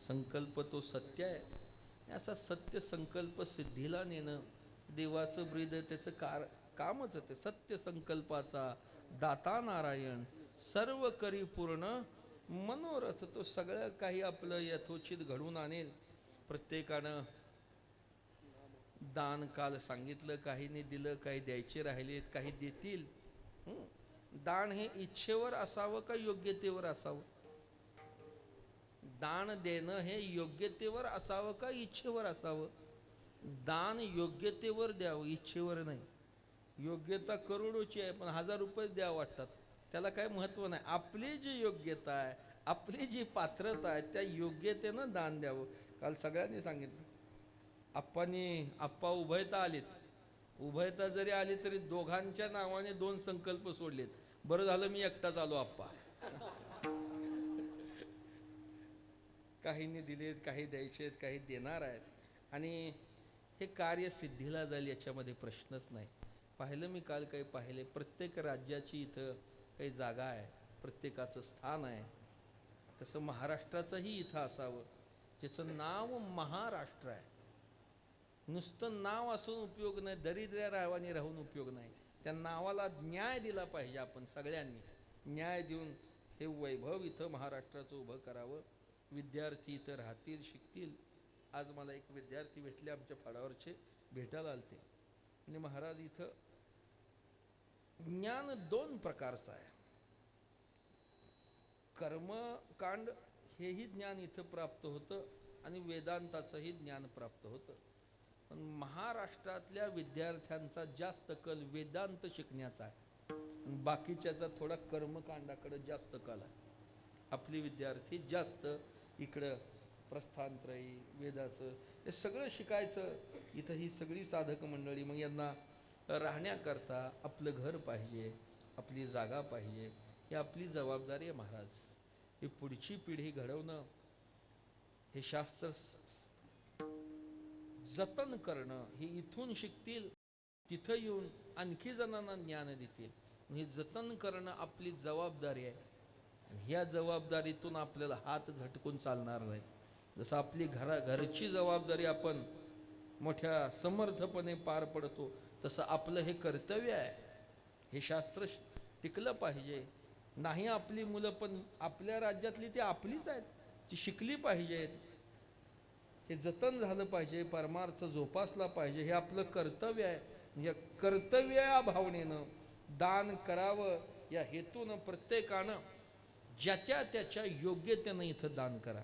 संकल्प तो सत्य आहे. असा सत्य संकल्प सिद्धीला नेणं देवाचं ब्रीद त्याचं कामच आहे. सत्य संकल्पाचा दाता नारायण सर्व करी पूर्ण मनोरथ. तो सगळं काही आपलं यथोचित घडून आणेल. प्रत्येकानं दान काल सांगितलं. काहींनी दिलं काही द्यायचे राहिलेत काही देतील. दान हे इच्छेवर असावं का योग्यतेवर असावं. दान देणं हे योग्यतेवर असावं का इच्छेवर असावं. दान योग्यतेवर द्यावं इच्छेवर नाही. योग्यता करोडोची आहे पण 1000 रुपये द्यावं वाटतात. त्याला काय महत्व नाही. आपली जी योग्यता आहे आपली जी पात्रता आहे त्या योग्यतेनं दान द्यावं. काल सगळ्यांनी सांगितलं. आप्पा उभयता आलेत. उभयता जरी आली तरी दोघांच्या नावाने 2 संकल्प सोडलेत. बरं झालं मी एकटाच आलो आप्पा. काहींनी दिलेत काही द्यायचे आहेत काही देणार आहेत. आणि हे कार्य सिद्धीला जाईल याच्यामध्ये प्रश्नच नाही. पाहिलं मी काल काही पाहिले. प्रत्येक राज्याची इथं काही जागा आहे. प्रत्येकाचं स्थान आहे. तसं महाराष्ट्राचंही इथं असावं ज्याचं नाव महाराष्ट्र आहे. नुसतं नाव असून उपयोग नाही. दरिद्र्या रावानी राहून उपयोग नाही. त्या नावाला न्याय दिला पाहिजे. आपण सगळ्यांनी न्याय देऊन हे वैभव इथं महाराष्ट्राचं उभं करावं. विद्यार्थी इथं राहतील शिकतील. आज मला एक विद्यार्थी भेटले आमच्या फाडावरचे भेटायला आलते. आणि महाराज इथं ज्ञान 2 प्रकारचं आहे. कर्मकांड हेही ज्ञान इथं प्राप्त होतं आणि वेदांताचंही ज्ञान प्राप्त होतं. पण महाराष्ट्रातल्या विद्यार्थ्यांचा जास्त कल वेदांत शिकण्याचा आहे. बाकीच्याचा थोडा कर्मकांडाकडे जास्त कल आहे. आपली विद्यार्थी जास्त इकडं प्रस्थानत्रयी वेदाचं हे सगळं शिकायचं. इथं ही सगळी साधक मंडळी. मग यांना राहण्याकरता आपलं घर पाहिजे आपली जागा पाहिजे. ही आपली जबाबदारी आहे महाराज. ही पुढची पिढी घडवणं हे शास्त्र जतन करणं. हे इथून शिकतील तिथं येऊन आणखी जणांना ज्ञान देतील. हे जतन करणं आपली जबाबदारी आहे. ह्या जबाबदारीतून आपल्याला हात झटकून चालणार नाही. जसं आपली घरची जबाबदारी आपण मोठ्या समर्थपणे पार पडतो तसं आपलं हे कर्तव्य आहे. हे शास्त्र टिकलं पाहिजे. नाही आपली मुलं पण आपल्या राज्यातली ती आपलीच आहेत. ती शिकली पाहिजेत. हे जतन झालं पाहिजे. परमार्थ जोपासला पाहिजे. हे आपलं कर्तव्य आहे. या कर्तव्य या भावनेनं दान करावं या हेतूनं प्रत्येकानं ज्याच्या त्याच्या योग्यतेनं इथं दान करा.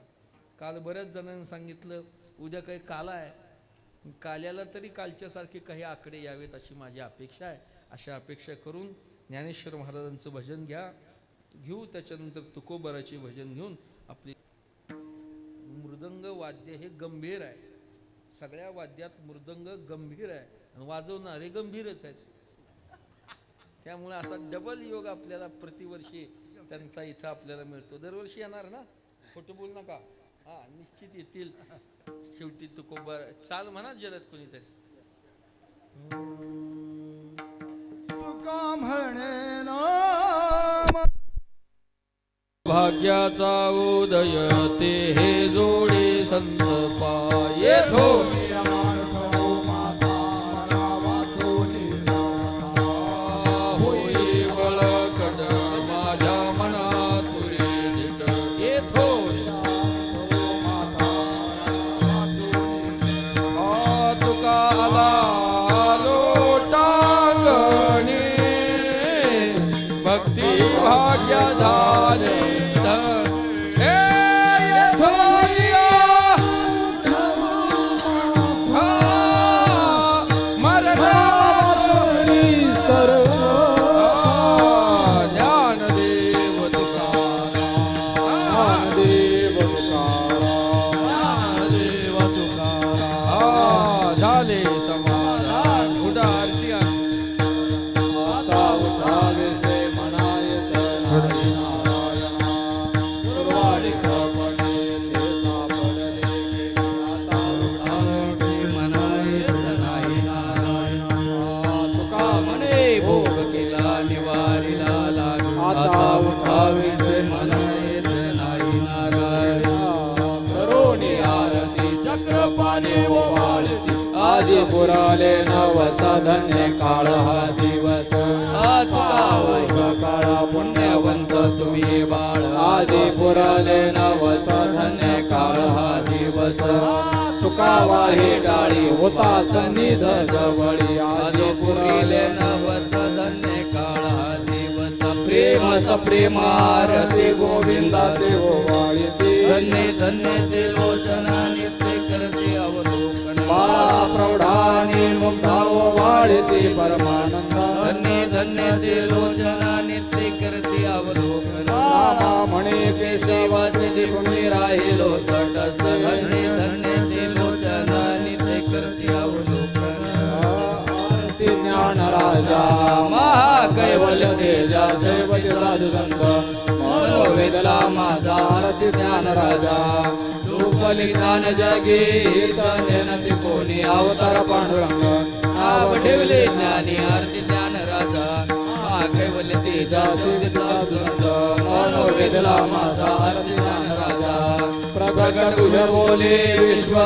काल बऱ्याच जणांनी सांगितलं उद्या काही काला आहे. काल्याला तरी कालच्यासारखे काही आकडे यावेत अशी माझी अपेक्षा आहे. अशा अपेक्षा करून ज्ञानेश्वर महाराजांचं भजन घेऊ. त्याच्यानंतर तुकोबाराचे भजन घेऊन आपली मृदंग वाद्य हे गंभीर आहे. सगळ्या वाद्यात मृदंग गंभीर आहे आणि वाजवणारे गंभीरच आहेत. त्यामुळे असा डबल योग आपल्याला प्रतिवर्षी त्यांचा इथं आपल्याला मिळतो. दरवर्षी येणार ना, खोटं बोल नका. हा, निश्चित येतील. शेवटी तुकोबा चाल म्हणा जलद कोणीतरी. तुका म्हणे नाम भाग्याचा उदय ते हे जोडे संत पाये थोर. होई बळकट माझ्या मनात रे नीट ये थोर. तुका आला लोटांगणी भक्ती भाग्य झाले झाले समाधान. पुढं आरती आता उठावे से म्हणायत नाही नारायणा. दुर्वाडी क्रमणे ते सापडले गे. आता उठावे म्हणायत नाही नारायणा. तुका म्हणे भोग केला निवारीला लाग. आता उठावे से म्हणायत नाही नारायणा. करोनी आरती चक्रपाणी ओवाळती. आजी पुराले नवस धन्य काळ हा दिवस. तुका काळा पुण्यवंत तुम्ही बाळ. आजी पुराले नवस धन्य काळ हा दिवस. तुका वाही डाळी होता सन्निध जवळी. आजी पुरिले नवस धन्य काळ हा दिवस. प्रेम सप्रेम आरती गोविंदा देव वाळीती. धन्य धन्य ते लोचना नित्य करते अवलोकन. बाळा प्रौढानी मुग्धाव वाळीती परमानंद. धन्य धन्य ते लोचना नित्य करते अवलोकन. रामा म्हणे केशवासी भूमी राहिलो तटस्थ. धन्य धन्य ते लोचना नित्य करते अवलोकन. आरती ज्ञान राजा महाकैवल्य तेजा सेवती साधू संत. मनोवेदला माझा आरती ज्ञान राजा. रूपलितान जगी नेनती कोणी अवतार पांडुरंग. नाव ठेवले ज्ञानी आरती ज्ञान राजा. महाकैवल्य तेजा सेवती साधू संत. मनोवेदला माझा आरती ज्ञान राजा. प्रगट तुझ बोले विश्व